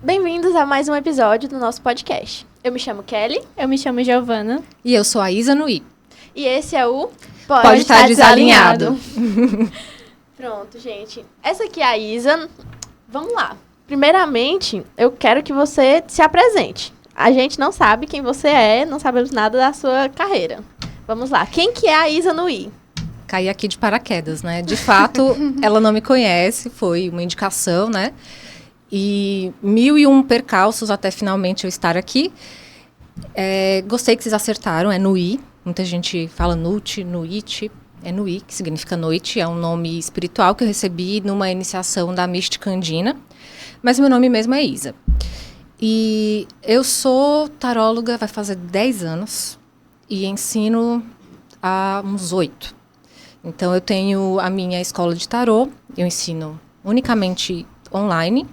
Bem-vindos a mais um episódio do nosso podcast. Eu me chamo Kelly. Eu me chamo Giovana. E eu sou a Isa Nui. E esse é o Pode Estar Desalinhado. Pronto, gente. Essa aqui é a Isa. Vamos lá. Primeiramente, eu quero que você se apresente. A gente não sabe quem você é, não sabemos nada da sua carreira. Vamos lá. Quem que é a Isa Nui? Caí aqui de paraquedas, né? De fato, ela não me conhece, foi uma indicação, né? E 1001 percalços até finalmente eu estar aqui. Gostei que vocês acertaram, é Nui. Muita gente fala Nut, Nuit. É Nui, que significa noite. É um nome espiritual que eu recebi numa iniciação da mística andina. Mas meu nome mesmo é Isa. E eu sou taróloga, vai fazer 10 anos. E ensino há uns 8. Então, eu tenho a minha escola de tarô, eu ensino unicamente online,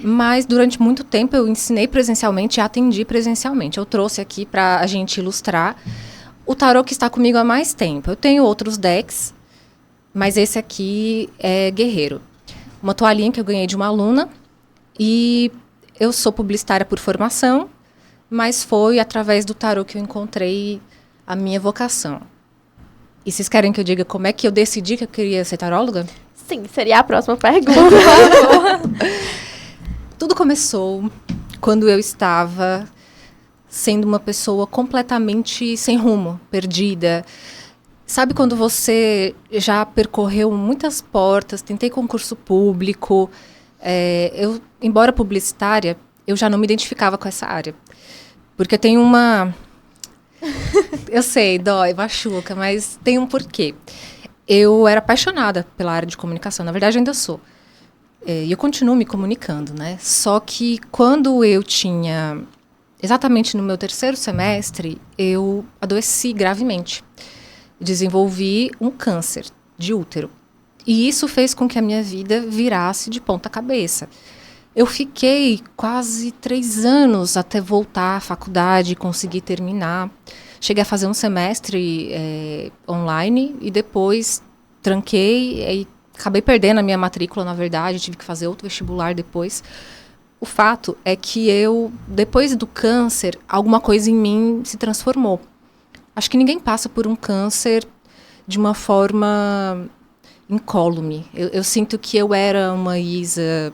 mas durante muito tempo eu ensinei presencialmente e atendi presencialmente. Eu trouxe aqui para a gente ilustrar o tarô que está comigo há mais tempo. Eu tenho outros decks, mas esse aqui é guerreiro. Uma toalhinha que eu ganhei de uma aluna e eu sou publicitária por formação, mas foi através do tarô que eu encontrei a minha vocação. E vocês querem que eu diga como é que eu decidi que eu queria ser taróloga? Sim, seria a próxima pergunta. Tudo começou quando eu estava sendo uma pessoa completamente sem rumo, perdida. Sabe quando você já percorreu muitas portas, tentei concurso público, embora publicitária, eu já não me identificava com essa área. Porque eu tenho uma... Eu sei, dói, machuca, mas tem um porquê. Eu era apaixonada pela área de comunicação, na verdade ainda sou. E eu continuo me comunicando, né? Só que quando eu tinha, exatamente no meu 3º semestre, eu adoeci gravemente. Desenvolvi um câncer de útero. E isso fez com que a minha vida virasse de ponta cabeça. Eu fiquei quase 3 anos até voltar à faculdade e conseguir terminar. Cheguei a fazer um semestre online e depois tranquei e acabei perdendo a minha matrícula, na verdade. Tive que fazer outro vestibular depois. O fato é que depois do câncer, alguma coisa em mim se transformou. Acho que ninguém passa por um câncer de uma forma incólume. Eu sinto que eu era uma Isa...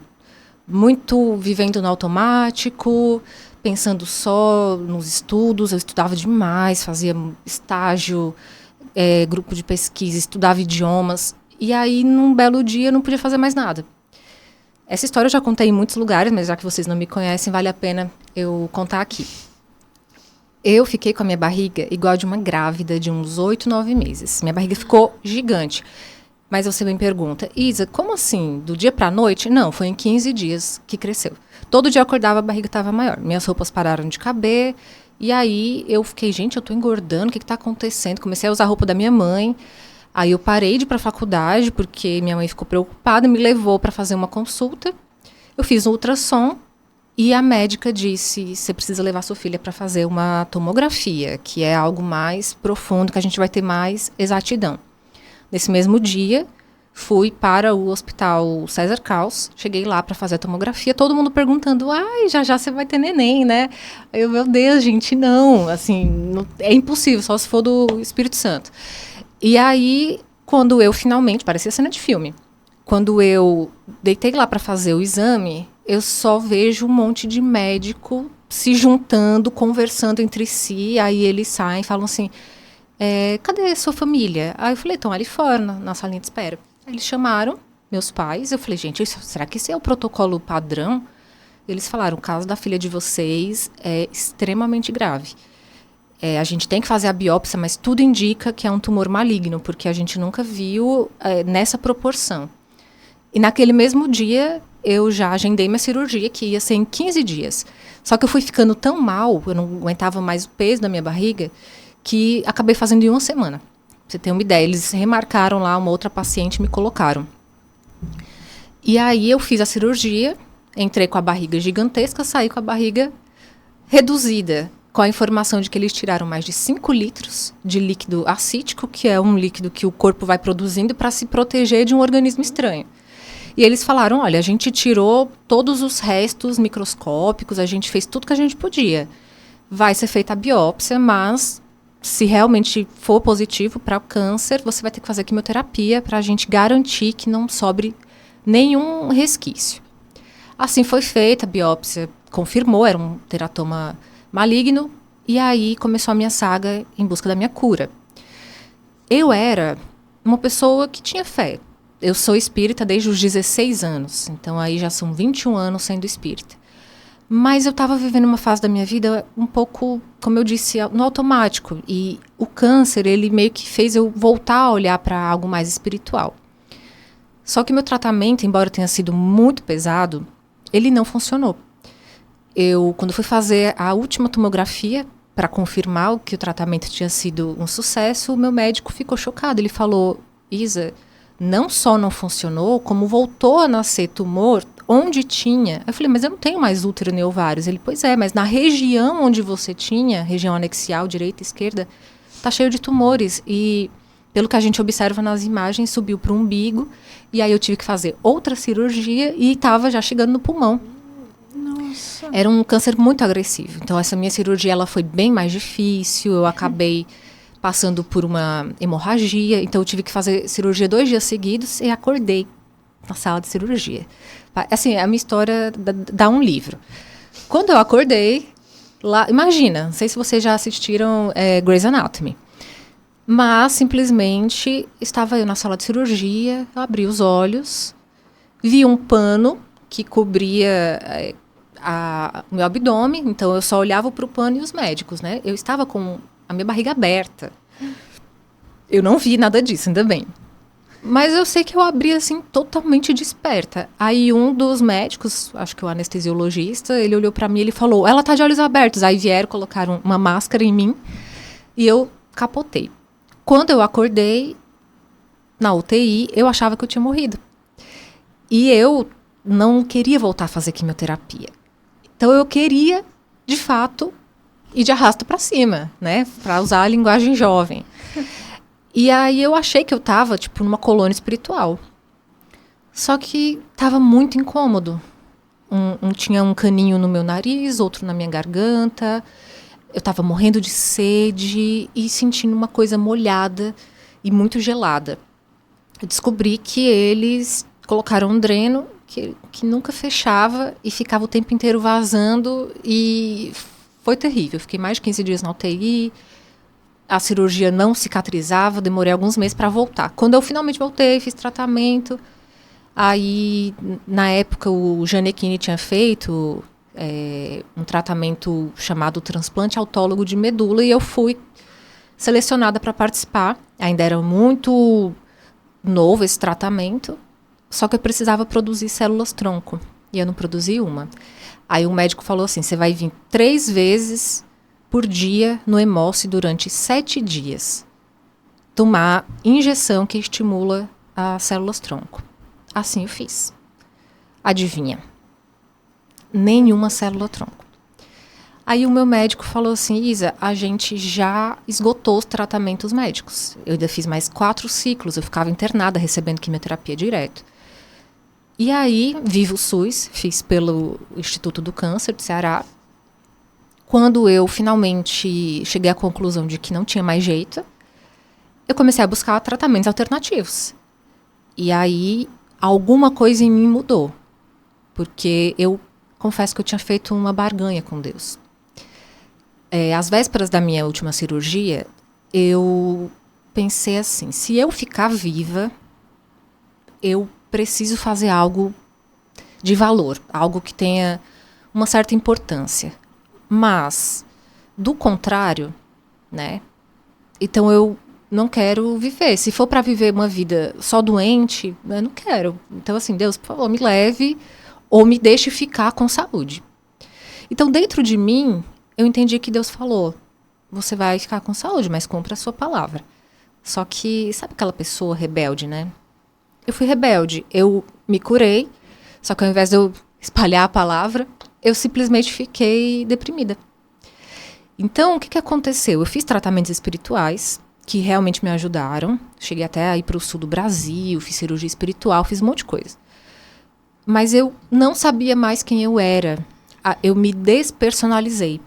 muito vivendo no automático, pensando só nos estudos. Eu estudava demais, fazia estágio, grupo de pesquisa, estudava idiomas. E aí, num belo dia, eu não podia fazer mais nada. Essa história eu já contei em muitos lugares, mas já que vocês não me conhecem, vale a pena eu contar aqui. Eu fiquei com a minha barriga igual a de uma grávida de uns 8, 9 meses. Minha barriga ficou gigante. Mas você me pergunta, Isa, como assim? Do dia para a noite? Não, foi em 15 dias que cresceu. Todo dia eu acordava, a barriga estava maior. Minhas roupas pararam de caber. E aí eu fiquei, gente, eu tô engordando, o que está acontecendo? Comecei a usar a roupa da minha mãe. Aí eu parei de ir para a faculdade, porque minha mãe ficou preocupada, me levou para fazer uma consulta. Eu fiz um ultrassom e a médica disse, você precisa levar sua filha para fazer uma tomografia, que é algo mais profundo, que a gente vai ter mais exatidão. Nesse mesmo dia, fui para o hospital César Caus, cheguei lá para fazer a tomografia, todo mundo perguntando, já você vai ter neném, né? Eu, meu Deus, gente, não, assim, não, é impossível, só se for do Espírito Santo. E aí, quando eu finalmente, parecia cena de filme, quando eu deitei lá para fazer o exame, eu só vejo um monte de médico se juntando, conversando entre si, aí eles saem e falam assim... cadê a sua família? Aí eu falei, estão ali fora, na salinha de espera. Aí eles chamaram meus pais, eu falei, gente, será que esse é o protocolo padrão? Eles falaram, o caso da filha de vocês é extremamente grave. A gente tem que fazer a biópsia, mas tudo indica que é um tumor maligno, porque a gente nunca viu nessa proporção. E naquele mesmo dia, eu já agendei minha cirurgia, que ia ser em 15 dias. Só que eu fui ficando tão mal, eu não aguentava mais o peso da minha barriga, que acabei fazendo em 1 semana. Pra você ter uma ideia, eles remarcaram lá, uma outra paciente me colocaram. E aí eu fiz a cirurgia, entrei com a barriga gigantesca, saí com a barriga reduzida, com a informação de que eles tiraram mais de 5 litros de líquido acítico, que é um líquido que o corpo vai produzindo para se proteger de um organismo estranho. E eles falaram, olha, a gente tirou todos os restos microscópicos, a gente fez tudo que a gente podia. Vai ser feita a biópsia, mas se realmente for positivo para o câncer, você vai ter que fazer quimioterapia para a gente garantir que não sobre nenhum resquício. Assim foi feita, a biópsia confirmou, era um teratoma maligno, e aí começou a minha saga em busca da minha cura. Eu era uma pessoa que tinha fé. Eu sou espírita desde os 16 anos, então aí já são 21 anos sendo espírita. Mas eu estava vivendo uma fase da minha vida um pouco, como eu disse, no automático. E o câncer, ele meio que fez eu voltar a olhar para algo mais espiritual. Só que meu tratamento, embora tenha sido muito pesado, ele não funcionou. Quando fui fazer a última tomografia para confirmar que o tratamento tinha sido um sucesso, o meu médico ficou chocado. Ele falou, Isa, não só não funcionou, como voltou a nascer tumor onde tinha. Eu falei, mas eu não tenho mais útero nem ovários. Ele, pois é, mas na região onde você tinha, região anexial, direita e esquerda, tá cheio de tumores. E pelo que a gente observa nas imagens, subiu para o umbigo. E aí eu tive que fazer outra cirurgia e estava já chegando no pulmão. Nossa. Era um câncer muito agressivo. Então essa minha cirurgia ela foi bem mais difícil. Eu acabei passando por uma hemorragia. Então eu tive que fazer cirurgia 2 dias seguidos e acordei na sala de cirurgia. Assim, a minha história dá um livro. Quando eu acordei, lá, imagina, não sei se vocês já assistiram Grey's Anatomy, mas simplesmente estava eu na sala de cirurgia, eu abri os olhos, vi um pano que cobria o meu abdômen, então eu só olhava para o pano e os médicos, né? Eu estava com a minha barriga aberta. Eu não vi nada disso, ainda bem. Mas eu sei que eu abri, assim, totalmente desperta. Aí um dos médicos, acho que o anestesiologista, ele olhou pra mim e ele falou, ela tá de olhos abertos. Aí vieram, colocaram uma máscara em mim e eu capotei. Quando eu acordei na UTI, eu achava que eu tinha morrido. E eu não queria voltar a fazer quimioterapia. Então eu queria, de fato, ir de arrasto pra cima, né? Pra usar a linguagem jovem. E aí eu achei que eu tava, tipo, numa colônia espiritual. Só que tava muito incômodo. Tinha um caninho no meu nariz, outro na minha garganta. Eu tava morrendo de sede e sentindo uma coisa molhada e muito gelada. Eu descobri que eles colocaram um dreno que nunca fechava e ficava o tempo inteiro vazando e foi terrível. Eu fiquei mais de 15 dias na UTI. A cirurgia não cicatrizava, demorei alguns meses para voltar. Quando eu finalmente voltei, fiz tratamento. Aí, na época, o Janequine tinha feito um tratamento chamado transplante autólogo de medula e eu fui selecionada para participar. Ainda era muito novo esse tratamento, só que eu precisava produzir células-tronco e eu não produzi uma. Aí o médico falou assim, você vai vir 3 vezes por dia no Hemossi durante 7 dias. Tomar injeção que estimula as células-tronco. Assim eu fiz. Adivinha? Nenhuma célula-tronco. Aí o meu médico falou assim, Isa, a gente já esgotou os tratamentos médicos. Eu ainda fiz mais 4 ciclos, eu ficava internada recebendo quimioterapia direto. E aí, vivo o SUS, fiz pelo Instituto do Câncer de Ceará. Quando eu finalmente cheguei à conclusão de que não tinha mais jeito, eu comecei a buscar tratamentos alternativos. E aí, alguma coisa em mim mudou. Porque eu confesso que eu tinha feito uma barganha com Deus. Às vésperas da minha última cirurgia, eu pensei assim, se eu ficar viva, eu preciso fazer algo de valor, algo que tenha uma certa importância. Mas, do contrário, né? Então eu não quero viver. Se for para viver uma vida só doente, eu não quero. Então, assim, Deus, por favor, me leve ou me deixe ficar com saúde. Então, dentro de mim, eu entendi que Deus falou, você vai ficar com saúde, mas cumpra a sua palavra. Só que, sabe aquela pessoa rebelde, né? Eu fui rebelde. Eu me curei, só que ao invés de eu espalhar a palavra, eu simplesmente fiquei deprimida. Então, o que aconteceu? Eu fiz tratamentos espirituais, que realmente me ajudaram. Cheguei até a ir para o sul do Brasil, fiz cirurgia espiritual, fiz um monte de coisa. Mas eu não sabia mais quem eu era. Eu me despersonalizei.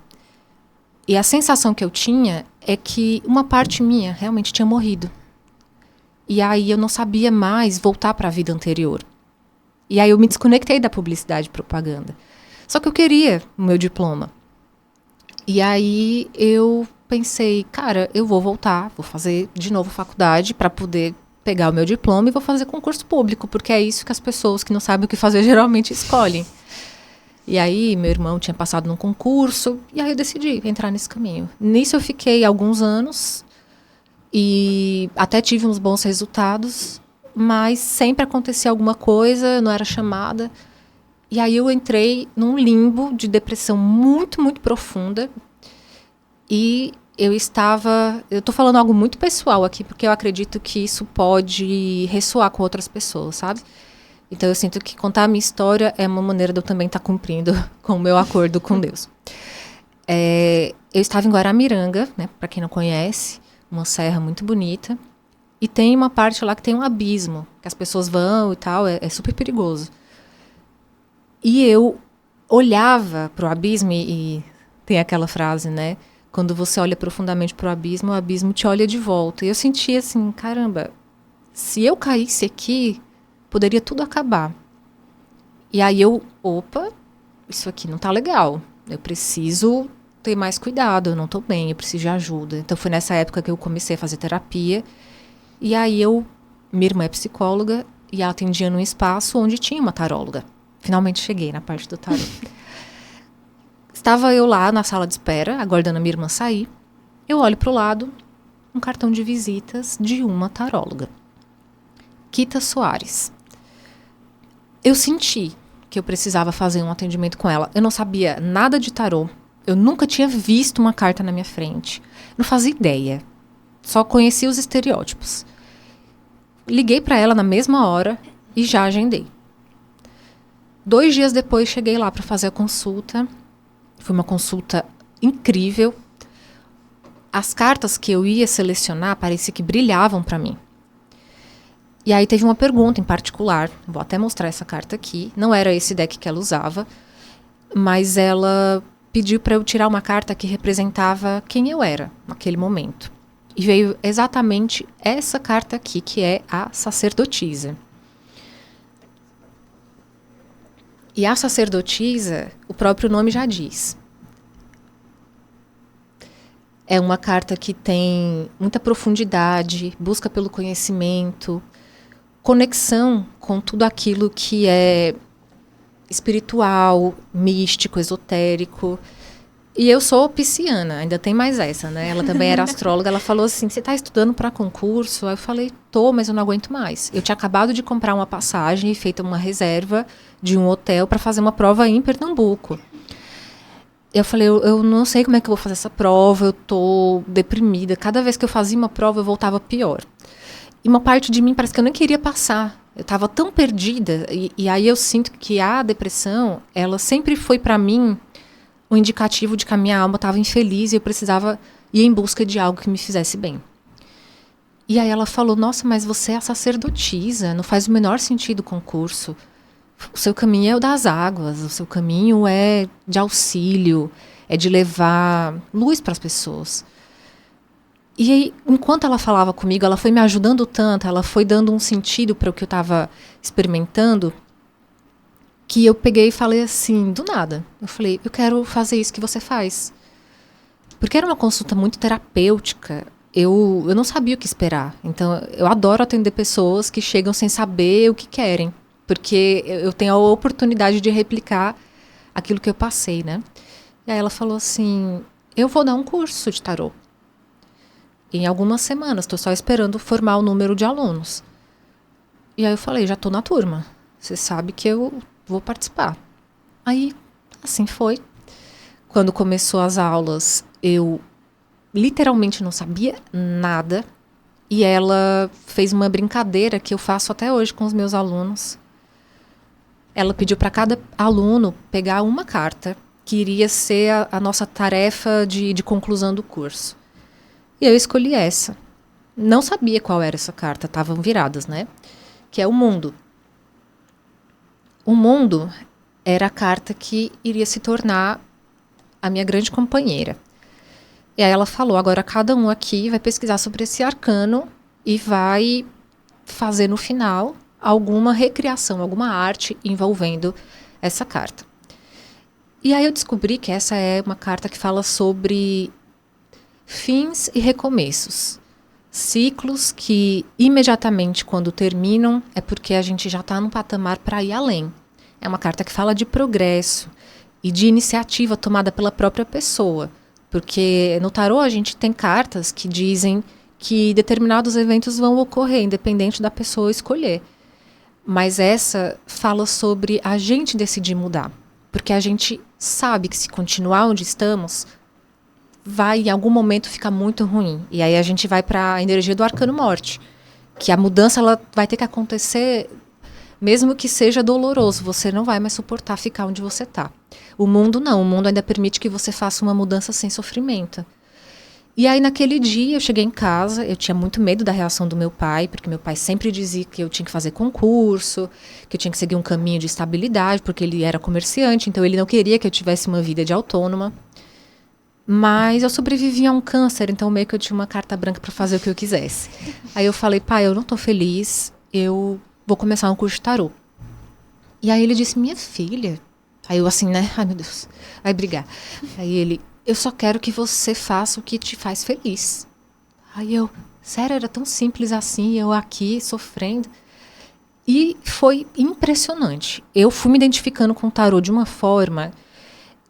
E a sensação que eu tinha é que uma parte minha realmente tinha morrido. E aí eu não sabia mais voltar para a vida anterior. E aí eu me desconectei da publicidade e propaganda. Só que eu queria o meu diploma. E aí eu pensei, cara, eu vou voltar, vou fazer de novo faculdade para poder pegar o meu diploma e vou fazer concurso público, porque é isso que as pessoas que não sabem o que fazer geralmente escolhem. E aí meu irmão tinha passado num concurso, e aí eu decidi entrar nesse caminho. Nisso eu fiquei alguns anos e até tive uns bons resultados, mas sempre acontecia alguma coisa, eu não era chamada. E aí eu entrei num limbo de depressão muito, muito profunda. E eu estou falando algo muito pessoal aqui, porque eu acredito que isso pode ressoar com outras pessoas, sabe? Então eu sinto que contar a minha história é uma maneira de eu também estar cumprindo com o meu acordo com Deus. Eu estava em Guaramiranga, né, para quem não conhece, uma serra muito bonita. E tem uma parte lá que tem um abismo, que as pessoas vão e tal, é super perigoso. E eu olhava para o abismo e tem aquela frase, né? Quando você olha profundamente para o abismo te olha de volta. E eu sentia assim, caramba, se eu caísse aqui, poderia tudo acabar. E aí opa, isso aqui não tá legal. Eu preciso ter mais cuidado, eu não tô bem, eu preciso de ajuda. Então foi nessa época que eu comecei a fazer terapia. E aí minha irmã é psicóloga e ela atendia num espaço onde tinha uma taróloga. Finalmente cheguei na parte do tarô. Estava eu lá na sala de espera, aguardando a minha irmã sair. Eu olho para o lado, um cartão de visitas de uma taróloga. Kita Soares. Eu senti que eu precisava fazer um atendimento com ela. Eu não sabia nada de tarô. Eu nunca tinha visto uma carta na minha frente. Não fazia ideia. Só conhecia os estereótipos. Liguei para ela na mesma hora e já agendei. 2 dias depois, cheguei lá para fazer a consulta. Foi uma consulta incrível. As cartas que eu ia selecionar parecia que brilhavam para mim. E aí teve uma pergunta em particular. Vou até mostrar essa carta aqui. Não era esse deck que ela usava, mas ela pediu para eu tirar uma carta que representava quem eu era naquele momento. E veio exatamente essa carta aqui, que é a sacerdotisa. E a sacerdotisa, o próprio nome já diz. É uma carta que tem muita profundidade, busca pelo conhecimento, conexão com tudo aquilo que é espiritual, místico, esotérico. E eu sou pisciana, ainda tem mais essa, né? Ela também era astróloga, ela falou assim, você está estudando para concurso? Aí eu falei, tô, mas eu não aguento mais. Eu tinha acabado de comprar uma passagem e feito uma reserva de um hotel para fazer uma prova em Pernambuco. Eu falei, eu não sei como é que eu vou fazer essa prova, eu tô deprimida. Cada vez que eu fazia uma prova, eu voltava pior. E uma parte de mim parece que eu nem queria passar. Eu estava tão perdida. E aí eu sinto que a depressão, ela sempre foi para mim um indicativo de que a minha alma estava infeliz e eu precisava ir em busca de algo que me fizesse bem. E aí ela falou, nossa, mas você é a sacerdotisa, não faz o menor sentido o concurso. O seu caminho é o das águas, o seu caminho é de auxílio, é de levar luz para as pessoas. E aí, enquanto ela falava comigo, ela foi me ajudando tanto, ela foi dando um sentido para o que eu estava experimentando, que eu peguei e falei assim, do nada. Eu falei, eu quero fazer isso que você faz. Porque era uma consulta muito terapêutica. Eu não sabia o que esperar. Então, eu adoro atender pessoas que chegam sem saber o que querem. Porque eu tenho a oportunidade de replicar aquilo que eu passei, né? E aí ela falou assim, eu vou dar um curso de tarô. Em algumas semanas, estou só esperando formar o número de alunos. E aí eu falei, já estou na turma. Você sabe que eu vou participar. Aí, assim foi. Quando começou as aulas, eu literalmente não sabia nada. E ela fez uma brincadeira que eu faço até hoje com os meus alunos. Ela pediu para cada aluno pegar uma carta, que iria ser a nossa tarefa de conclusão do curso. E eu escolhi essa. Não sabia qual era essa carta, estavam viradas, né? Que é o mundo. O mundo era a carta que iria se tornar a minha grande companheira. E aí ela falou, agora cada um aqui vai pesquisar sobre esse arcano e vai fazer no final alguma recriação, alguma arte envolvendo essa carta. E aí eu descobri que essa é uma carta que fala sobre fins e recomeços. Ciclos que imediatamente quando terminam é porque a gente já está num patamar para ir além. É uma carta que fala de progresso e de iniciativa tomada pela própria pessoa. Porque no tarô a gente tem cartas que dizem que determinados eventos vão ocorrer, independente da pessoa escolher. Mas essa fala sobre a gente decidir mudar. Porque a gente sabe que se continuar onde estamos, vai em algum momento ficar muito ruim. E aí a gente vai para a energia do arcano morte. Que a mudança ela vai ter que acontecer, mesmo que seja doloroso. Você não vai mais suportar ficar onde você está. O mundo não. O mundo ainda permite que você faça uma mudança sem sofrimento. E aí naquele dia eu cheguei em casa, eu tinha muito medo da reação do meu pai, porque meu pai sempre dizia que eu tinha que fazer concurso, que eu tinha que seguir um caminho de estabilidade, porque ele era comerciante, então ele não queria que eu tivesse uma vida de autônoma. Mas eu sobrevivi a um câncer, então meio que eu tinha uma carta branca para fazer o que eu quisesse. Aí eu falei, pai, eu não tô feliz, eu vou começar um curso de tarô. E aí ele disse, minha filha. Aí eu assim, né? Ai, meu Deus. Vai brigar. Aí ele, eu só quero que você faça o que te faz feliz. Aí eu, sério, era tão simples assim, eu aqui sofrendo. E foi impressionante. Eu fui me identificando com o tarô de uma forma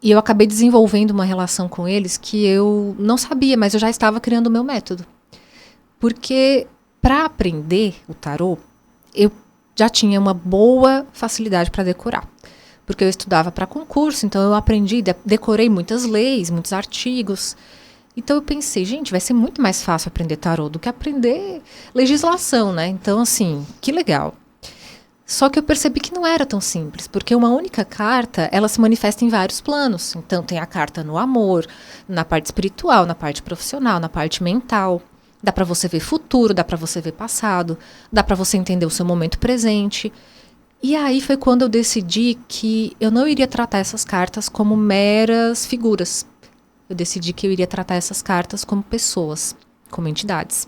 e eu acabei desenvolvendo uma relação com eles que eu não sabia, mas eu já estava criando o meu método. Porque para aprender o tarô, eu já tinha uma boa facilidade para decorar. Porque eu estudava para concurso, então eu aprendi, decorei muitas leis, muitos artigos. Então eu pensei, gente, vai ser muito mais fácil aprender tarô do que aprender legislação, né? Então, assim, que legal. Só que eu percebi que não era tão simples, porque uma única carta, ela se manifesta em vários planos. Então tem a carta no amor, na parte espiritual, na parte profissional, na parte mental. Dá para você ver futuro, dá para você ver passado, dá para você entender o seu momento presente. E aí foi quando eu decidi que eu não iria tratar essas cartas como meras figuras. Eu decidi que eu iria tratar essas cartas como pessoas, como entidades.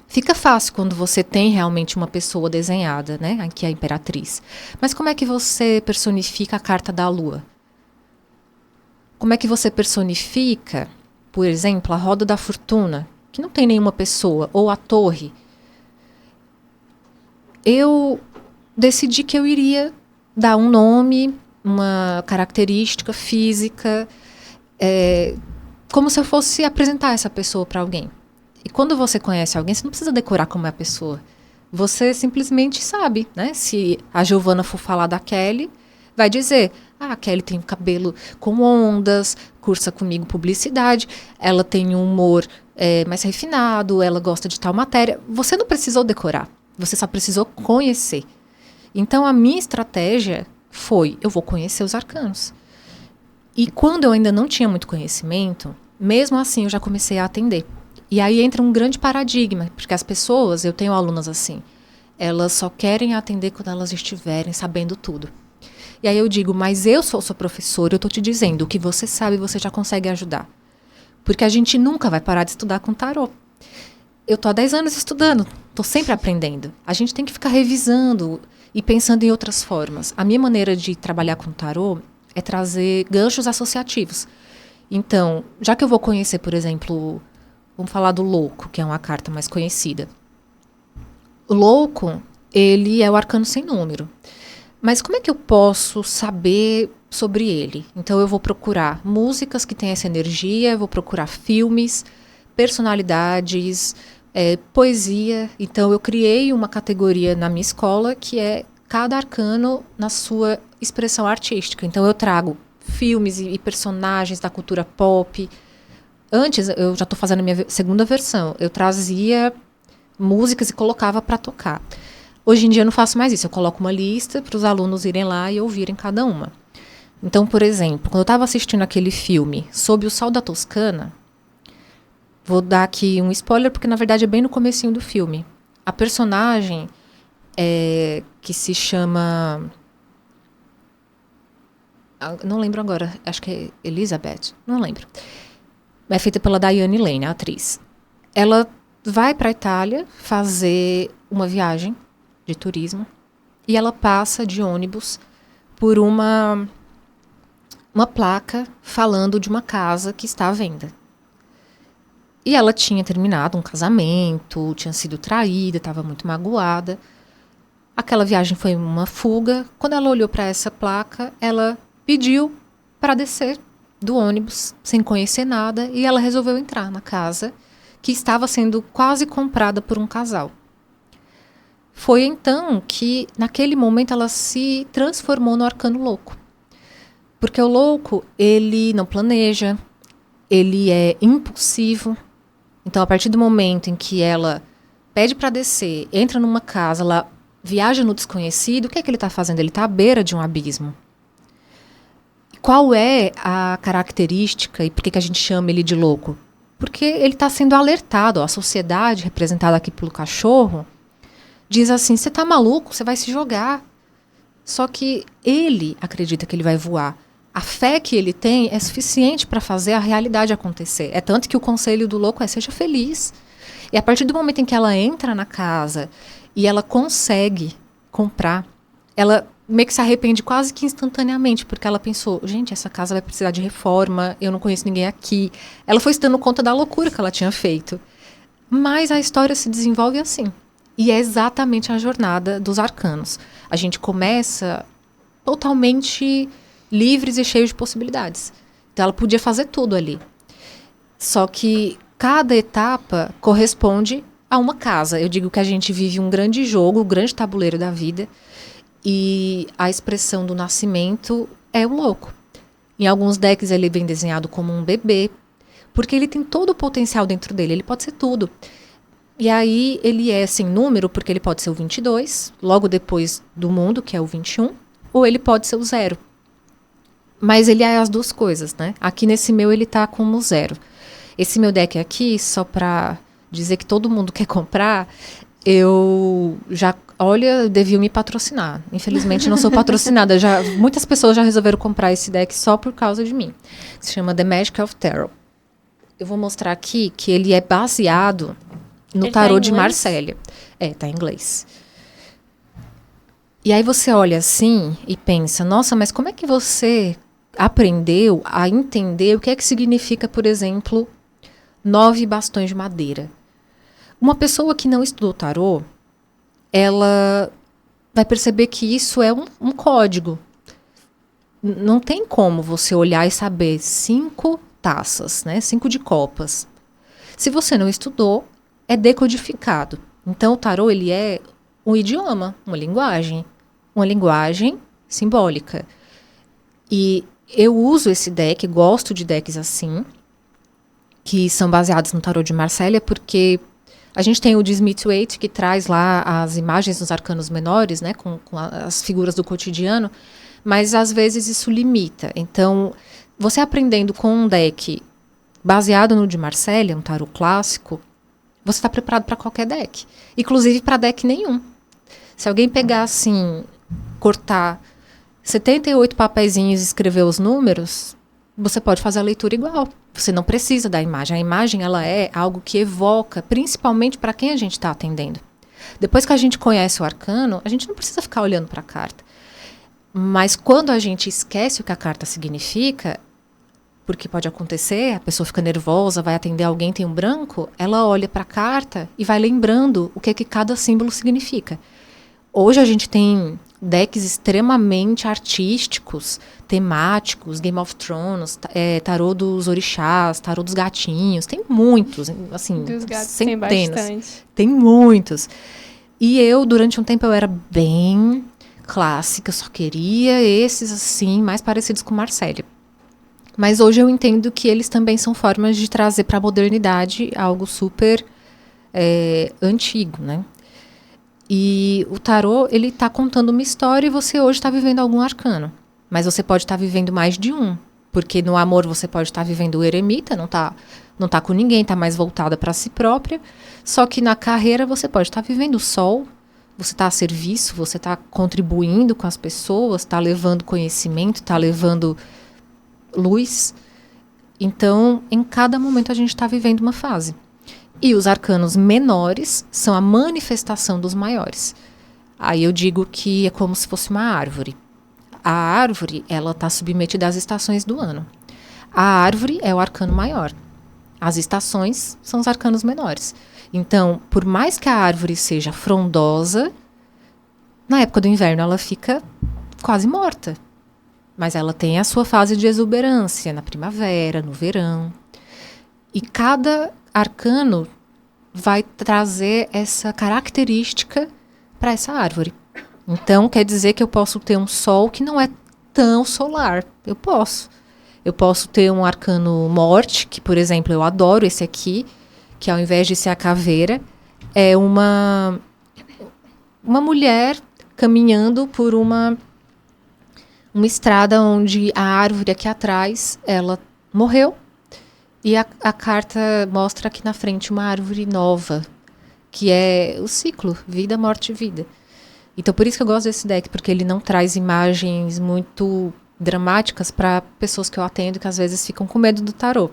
Fica fácil quando você tem realmente uma pessoa desenhada, né? Aqui é a imperatriz. Mas como é que você personifica a carta da lua? Como é que você personifica, por exemplo, a roda da fortuna, que não tem nenhuma pessoa, ou a torre? Eu decidi que eu iria dar um nome, uma característica física, como se eu fosse apresentar essa pessoa para alguém. E quando você conhece alguém, você não precisa decorar como é a pessoa. Você simplesmente sabe, né? Se a Giovana for falar da Kelly, vai dizer, a Kelly tem cabelo com ondas, cursa comigo publicidade, ela tem um humor mais refinado, ela gosta de tal matéria. Você não precisou decorar, você só precisou conhecer. Então, a minha estratégia foi, eu vou conhecer os arcanos. E quando eu ainda não tinha muito conhecimento, mesmo assim eu já comecei a atender. E aí entra um grande paradigma, porque as pessoas, eu tenho alunas assim, elas só querem atender quando elas estiverem sabendo tudo. E aí eu digo, mas eu sou sua professora, eu estou te dizendo, o que você sabe você já consegue ajudar. Porque a gente nunca vai parar de estudar com tarô. Eu estou há 10 anos estudando, estou sempre aprendendo. A gente tem que ficar revisando e pensando em outras formas. A minha maneira de trabalhar com tarô é trazer ganchos associativos. Então, já que eu vou conhecer, por exemplo, vamos falar do louco, que é uma carta mais conhecida. O louco, ele é o arcano sem número. Mas como é que eu posso saber sobre ele? Então eu vou procurar músicas que têm essa energia, eu vou procurar filmes, personalidades, poesia. Então eu criei uma categoria na minha escola que é cada arcano na sua expressão artística. Então eu trago filmes e personagens da cultura pop. Antes, eu já estou fazendo a minha segunda versão, eu trazia músicas e colocava para tocar. Hoje em dia eu não faço mais isso, eu coloco uma lista para os alunos irem lá e ouvirem cada uma. Então, por exemplo, quando eu estava assistindo aquele filme Sob o Sol da Toscana, vou dar aqui um spoiler, porque na verdade é bem no comecinho do filme. A personagem que se chama não lembro agora, acho que é Elizabeth, não lembro. É feita pela Diane Lane, a atriz. Ela vai para a Itália fazer uma viagem de turismo e ela passa de ônibus por uma placa falando de uma casa que está à venda. E ela tinha terminado um casamento, tinha sido traída, estava muito magoada. Aquela viagem foi uma fuga. Quando ela olhou para essa placa, ela pediu para descer do ônibus, sem conhecer nada, e ela resolveu entrar na casa que estava sendo quase comprada por um casal. Foi então que, naquele momento, ela se transformou no arcano louco. Porque o louco, ele não planeja, ele é impulsivo. Então, a partir do momento em que ela pede para descer, entra numa casa, ela viaja no desconhecido, o que é que ele está fazendo? Ele está à beira de um abismo. Qual é a característica e por que a gente chama ele de louco? Porque ele está sendo alertado. A sociedade, representada aqui pelo cachorro, diz assim, você está maluco? Você vai se jogar. Só que ele acredita que ele vai voar. A fé que ele tem é suficiente para fazer a realidade acontecer. É tanto que o conselho do louco é seja feliz. E a partir do momento em que ela entra na casa e ela consegue comprar, ela meio que se arrepende quase que instantaneamente, porque ela pensou, gente, essa casa vai precisar de reforma, eu não conheço ninguém aqui. Ela foi se dando conta da loucura que ela tinha feito. Mas a história se desenvolve assim. E é exatamente a jornada dos arcanos. A gente começa totalmente livres e cheios de possibilidades. Então ela podia fazer tudo ali. Só que cada etapa corresponde a uma casa. Eu digo que a gente vive um grande jogo, um grande tabuleiro da vida. E a expressão do nascimento é o louco. Em alguns decks ele vem desenhado como um bebê, porque ele tem todo o potencial dentro dele, ele pode ser tudo. E aí ele é sem número, porque ele pode ser o 22, logo depois do mundo, que é o 21, ou ele pode ser o 0. Mas ele é as duas coisas, né? Aqui nesse meu ele tá como 0. Esse meu deck aqui, só pra dizer que todo mundo quer comprar, eu já... Olha, deviam me patrocinar. Infelizmente, não sou patrocinada. Muitas pessoas já resolveram comprar esse deck só por causa de mim. Se chama The Magic of Tarot. Eu vou mostrar aqui que ele é baseado no tarô de Marselha. Tá em inglês. E aí você olha assim e pensa, nossa, mas como é que você aprendeu a entender o que é que significa, por exemplo, 9 bastões de madeira? Uma pessoa que não estudou tarô, ela vai perceber que isso é um código. Não tem como você olhar e saber 5 taças, né? 5 de copas. Se você não estudou, é decodificado. Então, o tarô, ele é um idioma, uma linguagem simbólica. E eu uso esse deck, gosto de decks assim, que são baseados no tarô de Marselha, porque a gente tem o de Smith-Waite, que traz lá as imagens dos arcanos menores, né, com as figuras do cotidiano, mas às vezes isso limita. Então, você aprendendo com um deck baseado no de Marselha, um tarô clássico, você está preparado para qualquer deck, inclusive para deck nenhum. Se alguém pegar assim, cortar 78 papeizinhos e escrever os números, você pode fazer a leitura igual. Você não precisa da imagem. A imagem, ela é algo que evoca, principalmente para quem a gente está atendendo. Depois que a gente conhece o arcano, a gente não precisa ficar olhando para a carta. Mas quando a gente esquece o que a carta significa, porque pode acontecer, a pessoa fica nervosa, vai atender alguém, tem um branco, ela olha para a carta e vai lembrando o que cada símbolo significa. Hoje a gente tem decks extremamente artísticos, temáticos, Game of Thrones, tarô dos orixás, tarô dos gatinhos, tem muitos, assim, dos gatos centenas. Tem bastante. Tem muitos. E eu, durante um tempo, eu era bem clássica, só queria esses, assim, mais parecidos com Marselha. Mas hoje eu entendo que eles também são formas de trazer para a modernidade algo super antigo, né? E o tarô, ele está contando uma história e você hoje está vivendo algum arcano. Mas você pode estar vivendo mais de um. Porque no amor você pode estar vivendo o eremita, não tá com ninguém, está mais voltada para si própria. Só que na carreira você pode estar vivendo o sol, você está a serviço, você está contribuindo com as pessoas, está levando conhecimento, está levando luz. Então, em cada momento a gente está vivendo uma fase. E os arcanos menores são a manifestação dos maiores. Aí eu digo que é como se fosse uma árvore. A árvore, ela está submetida às estações do ano. A árvore é o arcano maior. As estações são os arcanos menores. Então, por mais que a árvore seja frondosa, na época do inverno ela fica quase morta. Mas ela tem a sua fase de exuberância na primavera, no verão. E cada arcano vai trazer essa característica para essa árvore. Então, quer dizer que eu posso ter um sol que não é tão solar. Eu posso. Eu posso ter um arcano morte, que, por exemplo, eu adoro esse aqui, que ao invés de ser a caveira, é uma mulher caminhando por uma estrada onde a árvore aqui atrás, ela morreu. E a carta mostra aqui na frente uma árvore nova, que é o ciclo, vida, morte e vida. Então, por isso que eu gosto desse deck, porque ele não traz imagens muito dramáticas para pessoas que eu atendo que às vezes ficam com medo do tarô.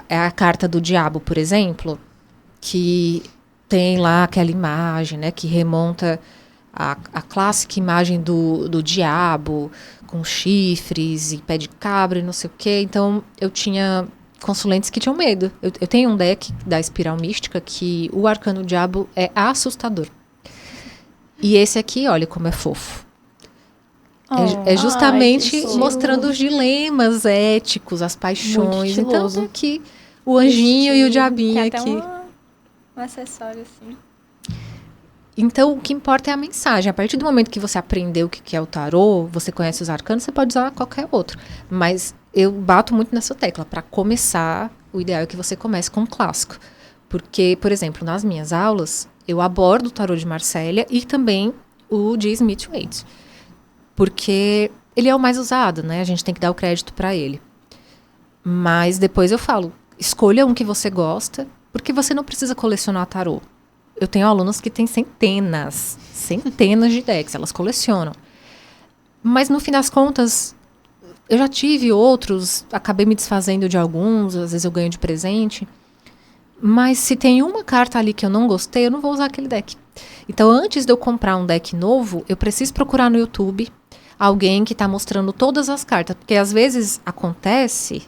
É a carta do diabo, por exemplo, que tem lá aquela imagem, né, que remonta à clássica imagem do diabo, com chifres e pé de cabra e não sei o quê. Então, eu tinha consulentes que tinham medo. Eu tenho um deck da Espiral Mística que o arcano diabo é assustador. E esse aqui, olha como é fofo. É justamente mostrando os dilemas éticos, as paixões. Então, tem aqui o anjinho e o diabinho tem aqui. até um acessório assim. Então, o que importa é a mensagem. A partir do momento que você aprendeu o que é o tarô, você conhece os arcanos, você pode usar qualquer outro. Mas eu bato muito nessa tecla. Para começar, o ideal é que você comece com o clássico. Porque, por exemplo, nas minhas aulas, eu abordo o tarô de Marsella e também o de Smith-Waite. Porque ele é o mais usado, né? A gente tem que dar o crédito para ele. Mas depois eu falo, escolha um que você gosta, porque você não precisa colecionar tarô. Eu tenho alunos que têm centenas de decks, elas colecionam. Mas no fim das contas, eu já tive outros, acabei me desfazendo de alguns, às vezes eu ganho de presente. Mas se tem uma carta ali que eu não gostei, eu não vou usar aquele deck. Então, antes de eu comprar um deck novo, eu preciso procurar no YouTube alguém que está mostrando todas as cartas. Porque às vezes acontece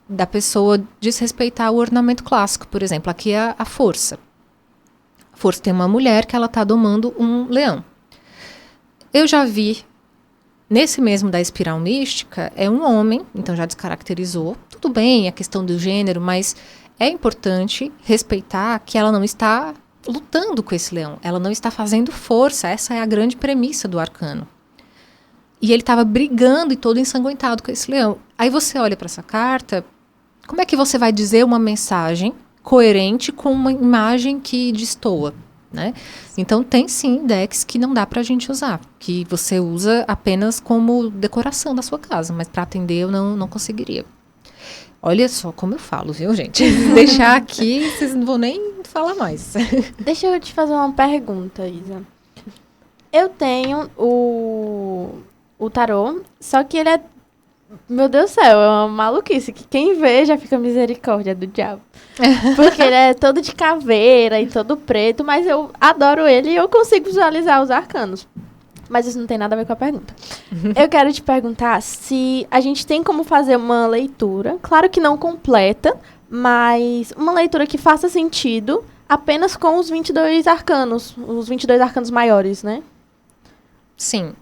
da pessoa desrespeitar o ornamento clássico. Por exemplo, aqui é a força. A força tem uma mulher que ela está domando um leão. Eu já vi, nesse mesmo da Espiral Mística, é um homem, então já descaracterizou. Tudo bem, a questão do gênero, mas é importante respeitar que ela não está lutando com esse leão. Ela não está fazendo força. Essa é a grande premissa do arcano. E ele estava brigando e todo ensanguentado com esse leão. Aí você olha para essa carta, como é que você vai dizer uma mensagem coerente com uma imagem que destoa, né? Então tem sim decks que não dá pra gente usar, que você usa apenas como decoração da sua casa, mas para atender eu não conseguiria. Olha só como eu falo, viu, gente? Deixar aqui, vocês não vão nem falar mais. Deixa eu te fazer uma pergunta, Isa. Eu tenho o tarô, só que ele é... Meu Deus do céu, é uma maluquice, que quem vê já fica misericórdia do diabo. Porque ele é todo de caveira e todo preto, mas eu adoro ele e eu consigo visualizar os arcanos. Mas isso não tem nada a ver com a pergunta. Eu quero te perguntar se a gente tem como fazer uma leitura, claro que não completa, mas uma leitura que faça sentido apenas com os 22 arcanos maiores, né? Sim.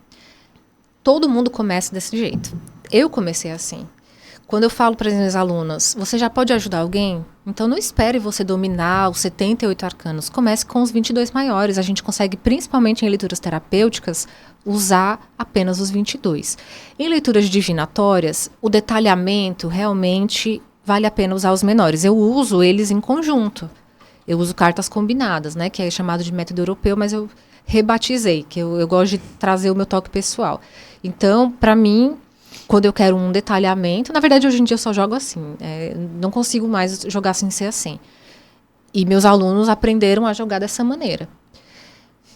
Todo mundo começa desse jeito. Eu comecei assim. Quando eu falo para as minhas alunas, você já pode ajudar alguém? Então não espere você dominar os 78 arcanos. Comece com os 22 maiores. A gente consegue, principalmente em leituras terapêuticas, usar apenas os 22. Em leituras divinatórias, o detalhamento realmente vale a pena usar os menores. Eu uso eles em conjunto. Eu uso cartas combinadas, né, que é chamado de método europeu, mas eu rebatizei, que eu gosto de trazer o meu toque pessoal. Então, para mim, quando eu quero um detalhamento... Na verdade, hoje em dia eu só jogo assim. Não consigo mais jogar sem ser assim. E meus alunos aprenderam a jogar dessa maneira.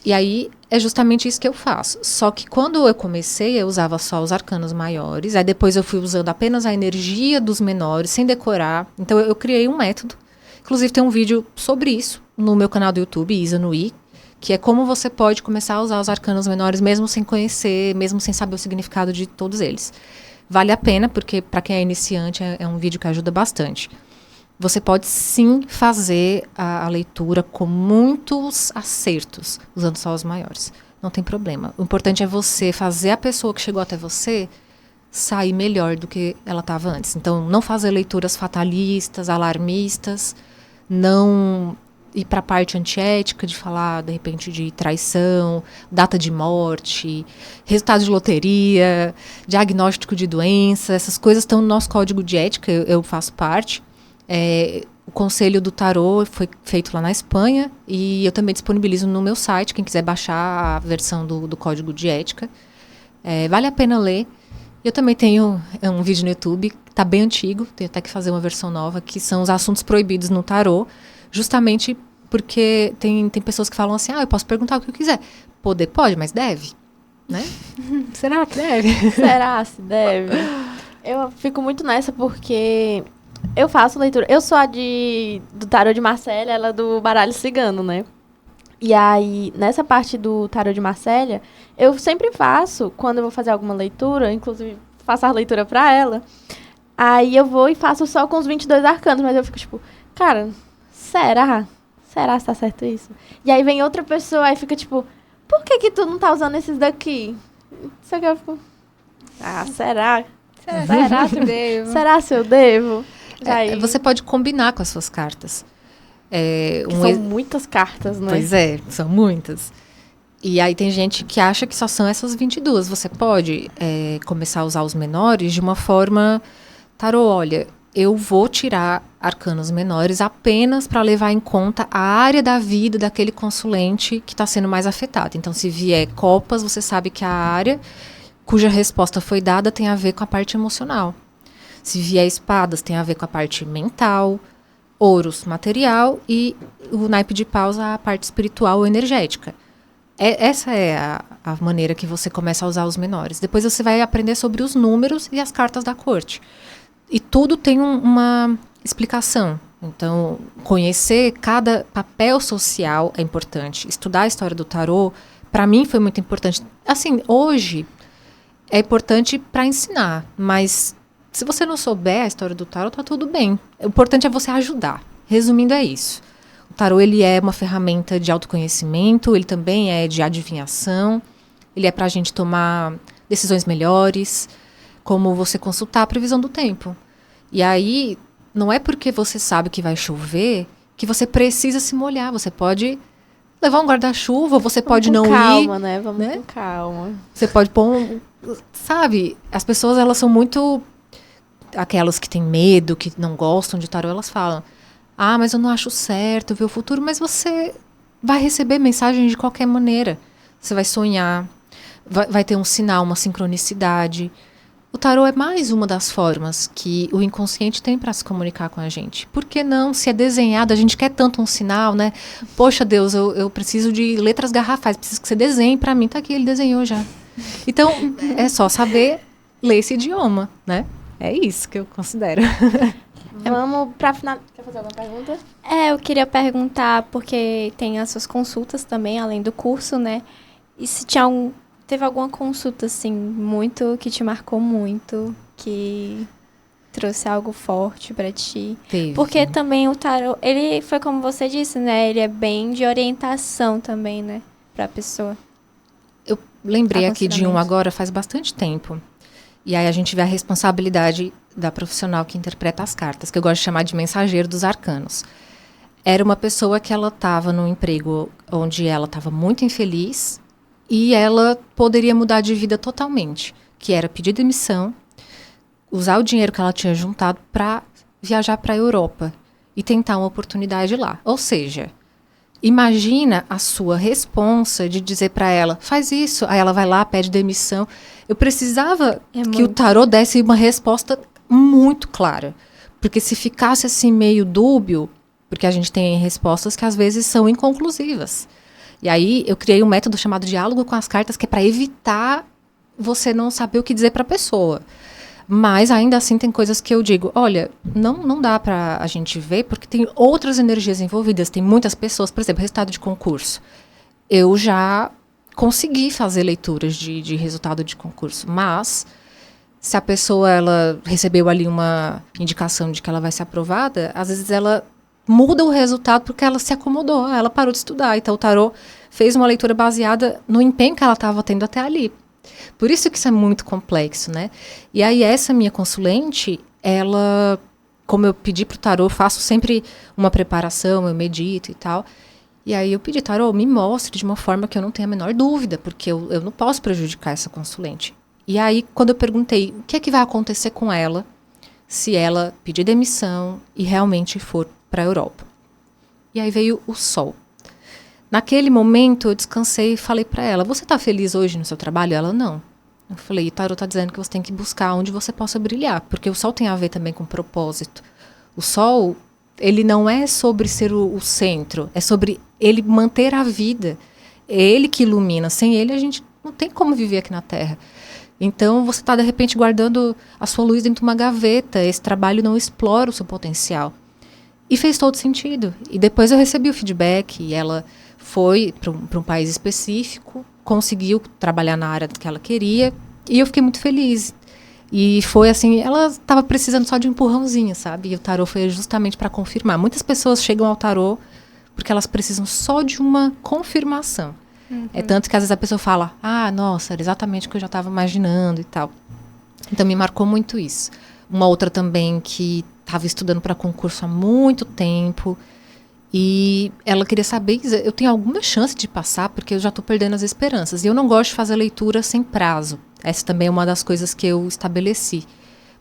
E aí, é justamente isso que eu faço. Só que quando eu comecei, eu usava só os arcanos maiores. Aí depois eu fui usando apenas a energia dos menores, sem decorar. Então, eu criei um método. Inclusive, tem um vídeo sobre isso no meu canal do YouTube, Isa Nui, que é como você pode começar a usar os arcanos menores, mesmo sem conhecer, mesmo sem saber o significado de todos eles. Vale a pena, porque para quem é iniciante, é um vídeo que ajuda bastante. Você pode sim fazer a leitura com muitos acertos, usando só os maiores. Não tem problema. O importante é você fazer a pessoa que chegou até você sair melhor do que ela estava antes. Então, não fazer leituras fatalistas, alarmistas, não ir para a parte antiética de falar, de repente, de traição, data de morte, resultado de loteria, diagnóstico de doença. Essas coisas estão no nosso código de ética, eu faço parte. O conselho do tarô foi feito lá na Espanha e eu também disponibilizo no meu site, quem quiser baixar a versão do código de ética. Vale a pena ler. Eu também tenho um vídeo no YouTube, que está bem antigo, tenho até que fazer uma versão nova, que são os assuntos proibidos no tarô, justamente porque tem pessoas que falam assim, eu posso perguntar o que eu quiser. Poder pode, mas deve, né? Será que deve? Será se deve? Eu fico muito nessa porque eu faço leitura. Eu sou a do tarô de Marcélia, ela é do baralho cigano, né? E aí, nessa parte do tarô de Marcélia, eu sempre faço, quando eu vou fazer alguma leitura, inclusive faço a leitura pra ela, aí eu vou e faço só com os 22 arcanos, mas eu fico tipo, cara, será? Será se tá certo isso? E aí vem outra pessoa e fica tipo, por que tu não tá usando esses daqui? Só que eu fico, será? Será que devo? Será se eu devo? Você pode combinar com as suas cartas. São muitas cartas, né? Pois é, são muitas. E aí tem gente que acha que só são essas 22. Você pode começar a usar os menores de uma forma... Tarô, olha, eu vou tirar arcanos menores apenas para levar em conta a área da vida daquele consulente que está sendo mais afetado. Então, se vier copas, você sabe que a área cuja resposta foi dada tem a ver com a parte emocional. Se vier espadas, tem a ver com a parte mental, ouros, material, e o naipe de paus, a parte espiritual ou energética. Essa é a maneira que você começa a usar os menores. Depois você vai aprender sobre os números e as cartas da corte. E tudo tem uma explicação. Então, conhecer cada papel social é importante. Estudar a história do tarô, para mim, foi muito importante. Assim, hoje, é importante para ensinar, mas se você não souber a história do tarô, tá tudo bem. O importante é você ajudar. Resumindo, é isso. O tarô, ele é uma ferramenta de autoconhecimento, ele também é de adivinhação, ele é para a gente tomar decisões melhores, como você consultar a previsão do tempo. E aí, não é porque você sabe que vai chover que você precisa se molhar. Você pode levar um guarda-chuva, você pode não ir. Vamos com calma, né? Vamos com calma. Você pode pôr sabe, as pessoas, elas são muito... Aquelas que têm medo, que não gostam de tarô, elas falam, mas eu não acho certo ver o futuro, mas você vai receber mensagem de qualquer maneira. Você vai sonhar, vai ter um sinal, uma sincronicidade. O tarô é mais uma das formas que o inconsciente tem para se comunicar com a gente. Por que não? Se é desenhado, a gente quer tanto um sinal, né? Poxa, Deus, eu preciso de letras garrafais, preciso que você desenhe para mim. Tá aqui, ele desenhou já. Então, é só saber ler esse idioma, né? É isso que eu considero. Vamos para final. Quer fazer alguma pergunta? Eu queria perguntar, porque tem as suas consultas também, além do curso, né? E se teve alguma consulta, assim, que te marcou muito, que trouxe algo forte pra ti? Teve. Porque também o tarô, ele foi como você disse, né? Ele é bem de orientação também, né? Pra pessoa. Eu lembrei aqui de um agora, faz bastante tempo. E aí a gente vê a responsabilidade da profissional que interpreta as cartas, que eu gosto de chamar de mensageiro dos arcanos. Era uma pessoa que ela estava num emprego onde ela estava muito infeliz e ela poderia mudar de vida totalmente, que era pedir demissão, usar o dinheiro que ela tinha juntado para viajar para a Europa e tentar uma oportunidade lá. Ou seja, imagina a sua responsa de dizer para ela, faz isso. Aí ela vai lá, pede demissão. Eu precisava que o tarô desse uma resposta muito clara. Porque se ficasse assim meio dúbio, porque a gente tem respostas que às vezes são inconclusivas. E aí eu criei um método chamado diálogo com as cartas, que é para evitar você não saber o que dizer para a pessoa. Mas ainda assim tem coisas que eu digo, olha, não dá para a gente ver, porque tem outras energias envolvidas, tem muitas pessoas, por exemplo, resultado de concurso. Eu já consegui fazer leituras de resultado de concurso, mas se a pessoa ela recebeu ali uma indicação de que ela vai ser aprovada, às vezes ela muda o resultado porque ela se acomodou, ela parou de estudar. Então o tarô fez uma leitura baseada no empenho que ela estava tendo até ali. Por isso que isso é muito complexo, né? E aí essa minha consulente, ela, como eu pedi pro tarô, eu faço sempre uma preparação, eu medito e tal. E aí eu pedi, tarô, me mostre de uma forma que eu não tenha a menor dúvida, porque eu não posso prejudicar essa consulente. E aí, quando eu perguntei o que é que vai acontecer com ela, se ela pedir demissão e realmente for para a Europa. E aí veio o sol. Naquele momento, eu descansei e falei para ela, você está feliz hoje no seu trabalho? Ela, não. Eu falei, o tarô está dizendo que você tem que buscar onde você possa brilhar, porque o sol tem a ver também com propósito. O sol, ele não é sobre ser o centro, é sobre ele manter a vida. É ele que ilumina. Sem ele, a gente não tem como viver aqui na Terra. Então, você está, de repente, guardando a sua luz dentro de uma gaveta. Esse trabalho não explora o seu potencial. E fez todo sentido. E depois eu recebi o feedback e ela foi para um país específico, conseguiu trabalhar na área que ela queria e eu fiquei muito feliz. E foi assim, ela estava precisando só de um empurrãozinho, sabe? E o tarô foi justamente para confirmar. Muitas pessoas chegam ao tarô porque elas precisam só de uma confirmação. É tanto que às vezes a pessoa fala, nossa, era exatamente o que eu já estava imaginando e tal. Então me marcou muito isso. Uma outra também que estava estudando para concurso há muito tempo e ela queria saber, eu tenho alguma chance de passar porque eu já estou perdendo as esperanças. E eu não gosto de fazer leitura sem prazo. Essa também é uma das coisas que eu estabeleci.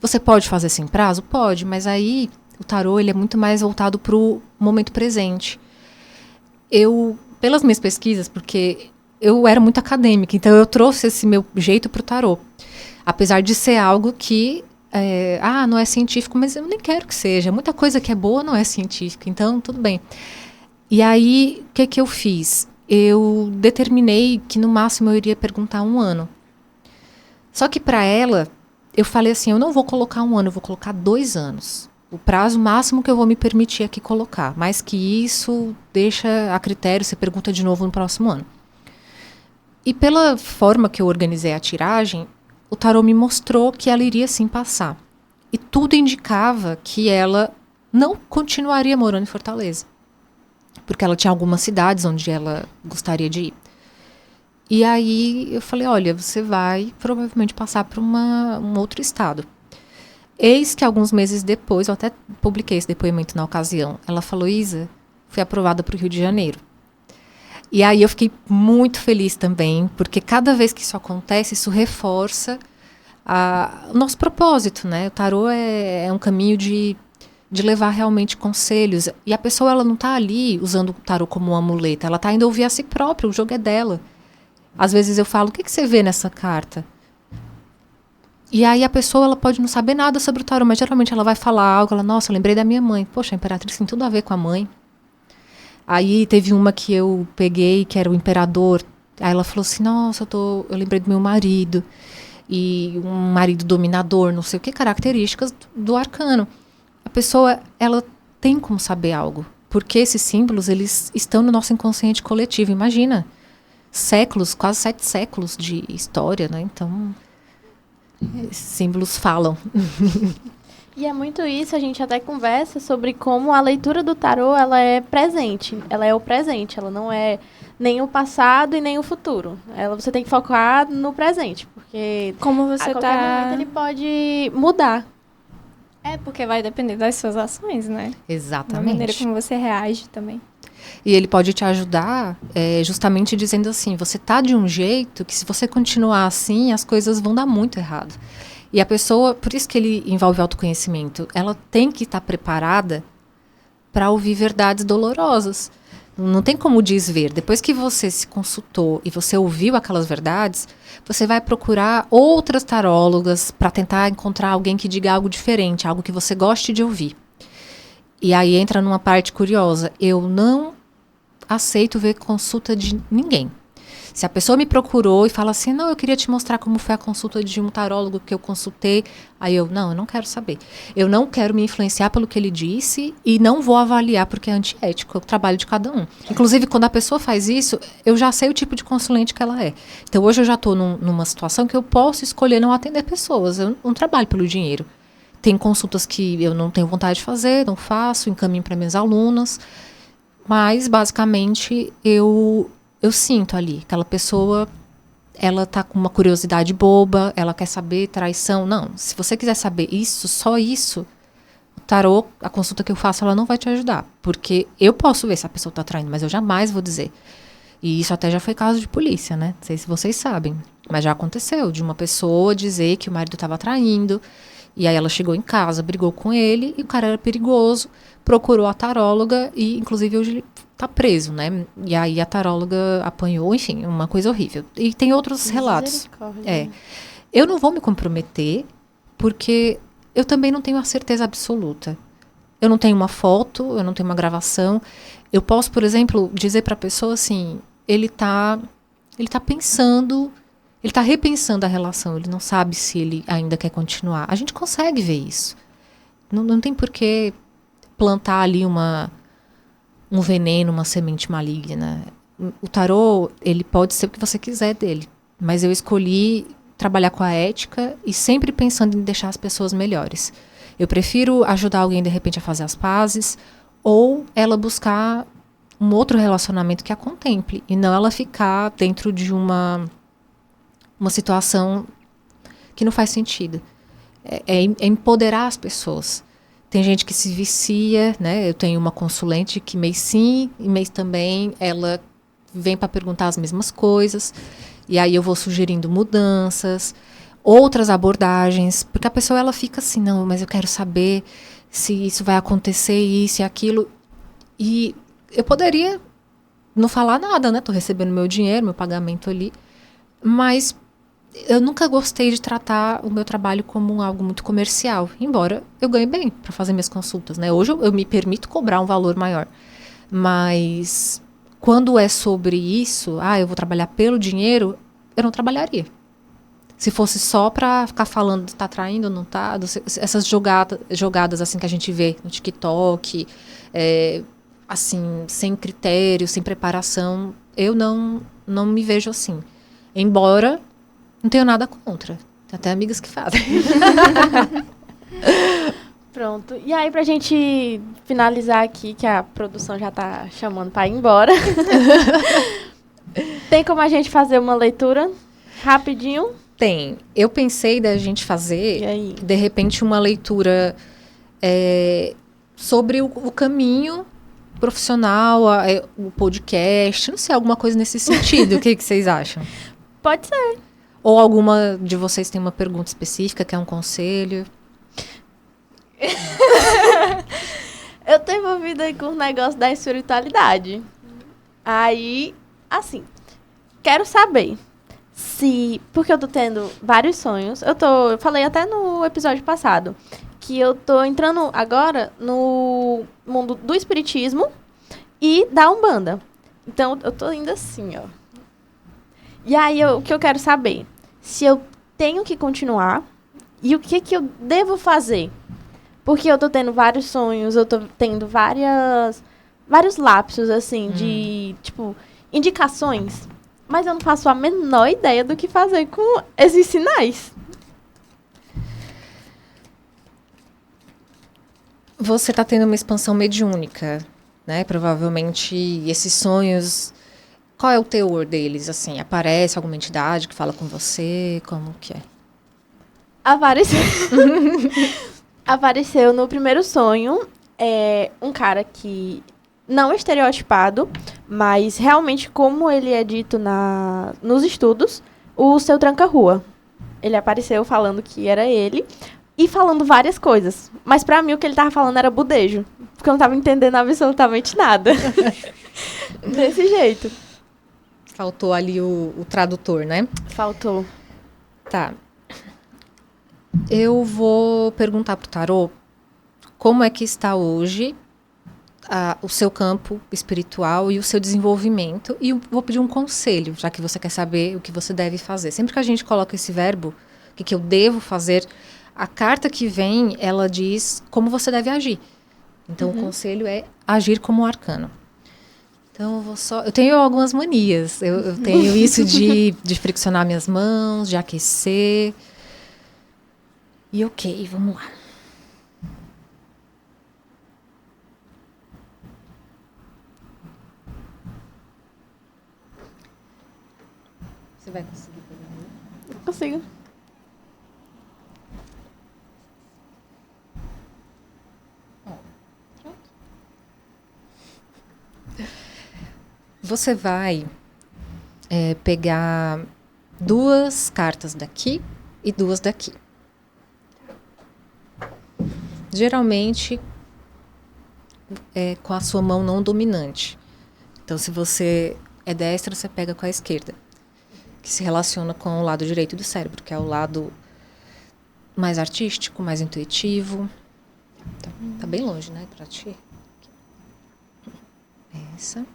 Você pode fazer sem prazo? Pode, mas aí o tarô ele é muito mais voltado para o momento presente. Pelas minhas pesquisas, porque eu era muito acadêmica, então eu trouxe esse meu jeito para o tarô. Apesar de ser algo que, não é científico, mas eu nem quero que seja. Muita coisa que é boa não é científica, então tudo bem. E aí, o que eu fiz? Eu determinei que no máximo eu iria perguntar 1 ano. Só que para ela, eu falei assim, eu não vou colocar 1 ano, eu vou colocar 2 anos. O prazo máximo que eu vou me permitir aqui colocar. Mais que isso, deixa a critério, você pergunta de novo no próximo ano. E pela forma que eu organizei a tiragem, o tarô me mostrou que ela iria sim passar. E tudo indicava que ela não continuaria morando em Fortaleza. Porque ela tinha algumas cidades onde ela gostaria de ir. E aí eu falei, olha, você vai provavelmente passar para um outro estado. Eis que alguns meses depois, eu até publiquei esse depoimento na ocasião, ela falou, Isa, fui aprovada para o Rio de Janeiro. E aí eu fiquei muito feliz também, porque cada vez que isso acontece, isso reforça o nosso propósito, né? O tarô é um caminho de levar realmente conselhos. E a pessoa ela não está ali usando o tarô como um amuleto, ela está indo ouvir a si própria, o jogo é dela. Às vezes eu falo, o que você vê nessa carta? E aí a pessoa ela pode não saber nada sobre o tarô, mas geralmente ela vai falar algo, ela, nossa, eu lembrei da minha mãe. Poxa, a Imperatriz tem tudo a ver com a mãe. Aí teve uma que eu peguei, que era o Imperador. Aí ela falou assim, nossa, eu lembrei do meu marido. E um marido dominador, não sei o que, características do arcano. A pessoa, ela tem como saber algo. Porque esses símbolos, eles estão no nosso inconsciente coletivo. Imagina, séculos, quase 7 séculos de história, né? Então, esses símbolos falam. E é muito isso, a gente até conversa sobre como a leitura do tarô, ela é presente. Ela é o presente, ela não é nem o passado e nem o futuro. Você tem que focar no presente, porque como você a qualquer momento ele pode mudar. Porque vai depender das suas ações, né? Exatamente. Da maneira como você reage também. E ele pode te ajudar justamente dizendo assim, você tá de um jeito que se você continuar assim, as coisas vão dar muito errado. E a pessoa, por isso que ele envolve autoconhecimento, ela tem que estar preparada para ouvir verdades dolorosas. Não tem como desver. Depois que você se consultou e você ouviu aquelas verdades, você vai procurar outras tarólogas para tentar encontrar alguém que diga algo diferente, algo que você goste de ouvir. E aí entra numa parte curiosa. Eu não aceito ver consulta de ninguém. Se a pessoa me procurou e fala assim, não, eu queria te mostrar como foi a consulta de um tarólogo que eu consultei, aí eu não quero saber. Eu não quero me influenciar pelo que ele disse e não vou avaliar porque é antiético, é o trabalho de cada um. Inclusive, quando a pessoa faz isso, eu já sei o tipo de consulente que ela é. Então, hoje eu já estou numa situação que eu posso escolher não atender pessoas, eu não trabalho pelo dinheiro. Tem consultas que eu não tenho vontade de fazer, não faço, encaminho para minhas alunas, mas, basicamente, eu sinto ali, aquela pessoa, ela tá com uma curiosidade boba, ela quer saber traição. Não, se você quiser saber isso, só isso, o tarô, a consulta que eu faço, ela não vai te ajudar. Porque eu posso ver se a pessoa tá traindo, mas eu jamais vou dizer. E isso até já foi caso de polícia, né? Não sei se vocês sabem, mas já aconteceu, de uma pessoa dizer que o marido estava traindo, e aí ela chegou em casa, brigou com ele, e o cara era perigoso, procurou a taróloga, e inclusive hoje ele tá preso, né? E aí a taróloga apanhou, enfim, uma coisa horrível. E tem outros relatos. Eu não vou me comprometer, porque eu também não tenho a certeza absoluta. Eu não tenho uma foto, eu não tenho uma gravação. Eu posso, por exemplo, dizer para a pessoa assim, ele tá pensando, ele tá repensando a relação, ele não sabe se ele ainda quer continuar. A gente consegue ver isso. Não tem por que plantar ali um veneno, uma semente maligna. O tarô, ele pode ser o que você quiser dele, mas eu escolhi trabalhar com a ética e sempre pensando em deixar as pessoas melhores. Eu prefiro ajudar alguém, de repente, a fazer as pazes, ou ela buscar um outro relacionamento que a contemple, e não ela ficar dentro de uma situação que não faz sentido. É empoderar as pessoas. Tem gente que se vicia, né? Eu tenho uma consulente que mês sim e mês também, ela vem para perguntar as mesmas coisas, e aí eu vou sugerindo mudanças, outras abordagens, porque a pessoa ela fica assim, não, mas eu quero saber se isso vai acontecer, isso e aquilo, e eu poderia não falar nada, né? Tô recebendo meu dinheiro, meu pagamento ali, mas eu nunca gostei de tratar o meu trabalho como algo muito comercial, embora eu ganhe bem para fazer minhas consultas, né? Hoje eu me permito cobrar um valor maior, mas quando é sobre isso, eu vou trabalhar pelo dinheiro, eu não trabalharia. Se fosse só para ficar falando, tá traindo ou não tá, essas jogadas assim que a gente vê no TikTok, assim, sem critério, sem preparação, eu não me vejo assim. Embora não tenho nada contra. Tem até amigas que fazem. Pronto. E aí, pra gente finalizar aqui, que a produção já tá chamando pra ir embora. Tem como a gente fazer uma leitura rapidinho? Tem. Eu pensei da gente fazer, de repente, uma leitura sobre o caminho profissional, o podcast, não sei, alguma coisa nesse sentido. O que vocês acham? Pode ser. Ou alguma de vocês tem uma pergunta específica, quer um conselho? Eu tô envolvida aí com o negócio da espiritualidade. Aí, assim, quero saber se... Porque eu tô tendo vários sonhos. Eu falei até no episódio passado que eu tô entrando agora no mundo do espiritismo e da Umbanda. Então, eu tô indo assim, ó. E aí, o que eu quero saber? Se eu tenho que continuar e o que eu devo fazer? Porque eu tô tendo vários sonhos, eu tô tendo vários lapsos, assim, de, tipo, indicações. Mas eu não faço a menor ideia do que fazer com esses sinais. Você tá tendo uma expansão mediúnica, né? Provavelmente esses sonhos... Qual é o teor deles, assim? Aparece alguma entidade que fala com você? Como que é? Apareceu no primeiro sonho um cara que, não estereotipado, mas realmente como ele é dito nos estudos, o Seu Tranca-Rua. Ele apareceu falando que era ele e falando várias coisas. Mas pra mim o que ele tava falando era budejo, porque eu não tava entendendo absolutamente nada. Desse jeito. Faltou ali o tradutor, né? Faltou. Tá. Eu vou perguntar pro tarô como é que está hoje o seu campo espiritual e o seu desenvolvimento. E eu vou pedir um conselho, já que você quer saber o que você deve fazer. Sempre que a gente coloca esse verbo, o que eu devo fazer, a carta que vem, ela diz como você deve agir. Então, o conselho é agir como um arcano. Então, eu tenho algumas manias. Eu tenho isso de friccionar minhas mãos, de aquecer. E ok, vamos lá. Você vai conseguir pegar? Não consigo. Você vai pegar 2 cartas daqui e 2 daqui. Geralmente com a sua mão não dominante. Então, se você é destra, você pega com a esquerda, que se relaciona com o lado direito do cérebro, que é o lado mais artístico, mais intuitivo. Tá bem longe, né, pra ti? Essa.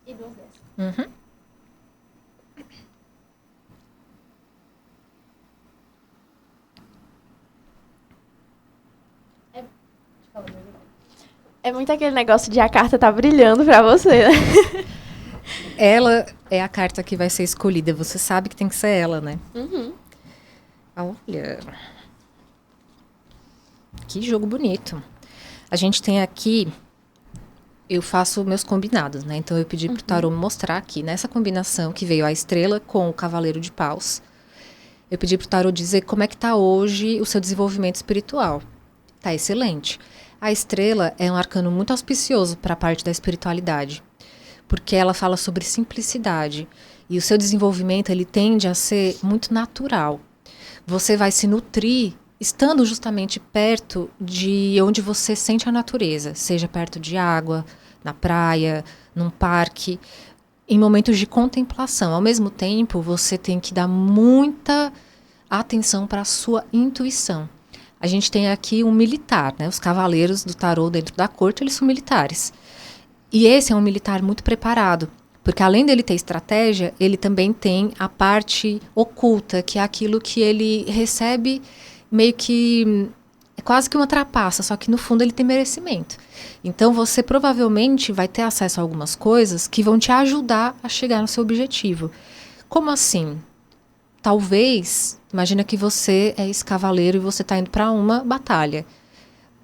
E 2 dessas. Uhum. É muito aquele negócio de a carta tá brilhando pra você, né? Ela é a carta que vai ser escolhida. Você sabe que tem que ser ela, né? Uhum. Olha. Que jogo bonito. A gente tem aqui... Eu faço meus combinados, né? Então, eu pedi pro tarô me mostrar aqui. Nessa combinação que veio a estrela com o cavaleiro de paus. Eu pedi pro tarô dizer como é que tá hoje o seu desenvolvimento espiritual. Tá excelente. A estrela é um arcano muito auspicioso para a parte da espiritualidade. Porque ela fala sobre simplicidade. E o seu desenvolvimento, ele tende a ser muito natural. Você vai se nutrir estando justamente perto de onde você sente a natureza. Seja perto de água, na praia, num parque. Em momentos de contemplação. Ao mesmo tempo, você tem que dar muita atenção para a sua intuição. A gente tem aqui um militar, né? Os cavaleiros do tarô dentro da corte, eles são militares. E esse é um militar muito preparado, porque além dele ter estratégia, ele também tem a parte oculta, que é aquilo que ele recebe meio que... É quase que uma trapaça, só que no fundo ele tem merecimento. Então você provavelmente vai ter acesso a algumas coisas que vão te ajudar a chegar no seu objetivo. Como assim? Talvez, imagina que você é esse cavaleiro e você está indo para uma batalha.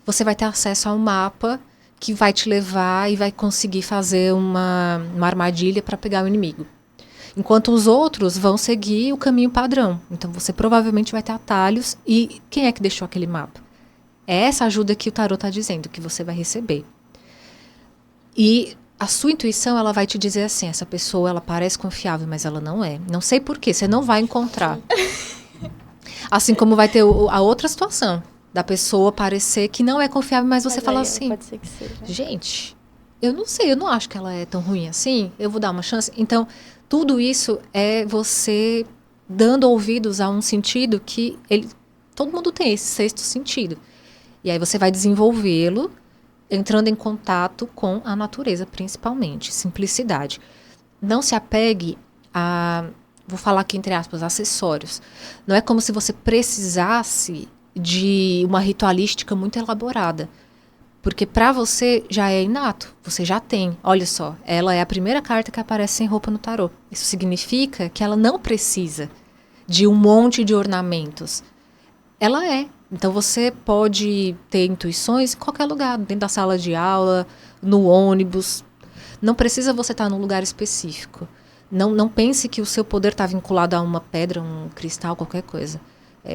Você vai ter acesso a um mapa que vai te levar e vai conseguir fazer uma armadilha para pegar o inimigo. Enquanto os outros vão seguir o caminho padrão. Então você provavelmente vai ter atalhos. E quem é que deixou aquele mapa? É essa ajuda que o tarô está dizendo que você vai receber. E a sua intuição, ela vai te dizer assim, essa pessoa, ela parece confiável, mas ela não é. Não sei por quê, você não vai encontrar. Assim como vai ter a outra situação, da pessoa parecer que não é confiável, mas você fala assim, Pode ser que seja. gente, eu não sei, eu não acho que ela é tão ruim assim, eu vou dar uma chance. Então, tudo isso é você dando ouvidos a um sentido que todo mundo tem, esse sexto sentido. E aí você vai desenvolvê-lo, entrando em contato com a natureza, principalmente. Simplicidade. Não se apegue a, vou falar aqui entre aspas, acessórios. Não é como se você precisasse de uma ritualística muito elaborada. Porque para você já é inato, você já tem. Olha só, ela é a primeira carta que aparece sem roupa no tarô. Isso significa que ela não precisa de um monte de ornamentos. Ela é. Então, você pode ter intuições em qualquer lugar, dentro da sala de aula, no ônibus. Não precisa você estar num lugar específico. Não pense que o seu poder está vinculado a uma pedra, um cristal, qualquer coisa.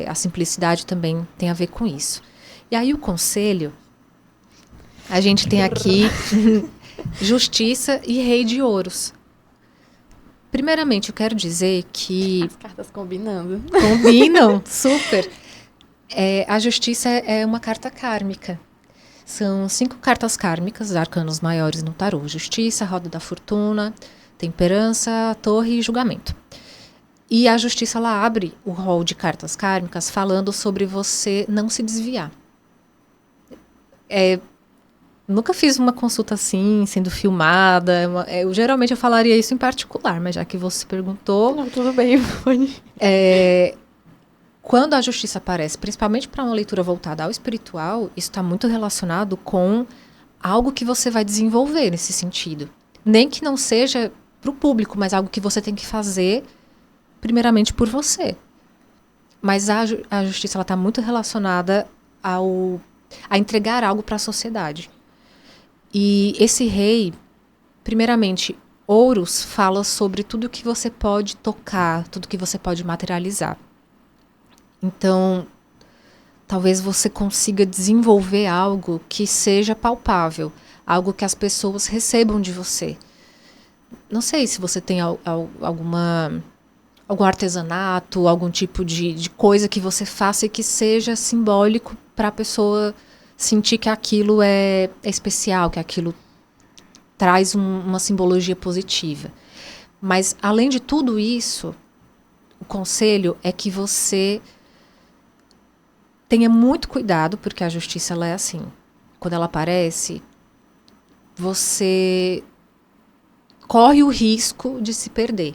A simplicidade também tem a ver com isso. E aí, o conselho, a gente tem aqui Justiça e Rei de Ouros. Primeiramente, eu quero dizer que... As cartas combinando. Combinam, super. A Justiça é uma carta kármica. São 5 cartas kármicas, arcanos maiores no tarô. Justiça, Roda da Fortuna, Temperança, Torre e Julgamento. E a justiça, ela abre o rol de cartas kármicas falando sobre você não se desviar. Nunca fiz uma consulta assim, sendo filmada. Geralmente eu falaria isso em particular, mas já que você perguntou... Não, tudo bem, pode. Quando a justiça aparece, principalmente para uma leitura voltada ao espiritual, isso está muito relacionado com algo que você vai desenvolver nesse sentido. Nem que não seja para o público, mas algo que você tem que fazer primeiramente por você. Mas a justiça está muito relacionada a entregar algo para a sociedade. E esse rei, primeiramente, Ouros fala sobre tudo que você pode tocar, tudo que você pode materializar. Então, talvez você consiga desenvolver algo que seja palpável, algo que as pessoas recebam de você. Não sei se você tem algum artesanato, algum tipo de coisa que você faça e que seja simbólico para a pessoa sentir que aquilo é especial, que aquilo traz uma simbologia positiva. Mas, além de tudo isso, o conselho é que você tenha muito cuidado, porque a justiça ela é assim. Quando ela aparece, você corre o risco de se perder.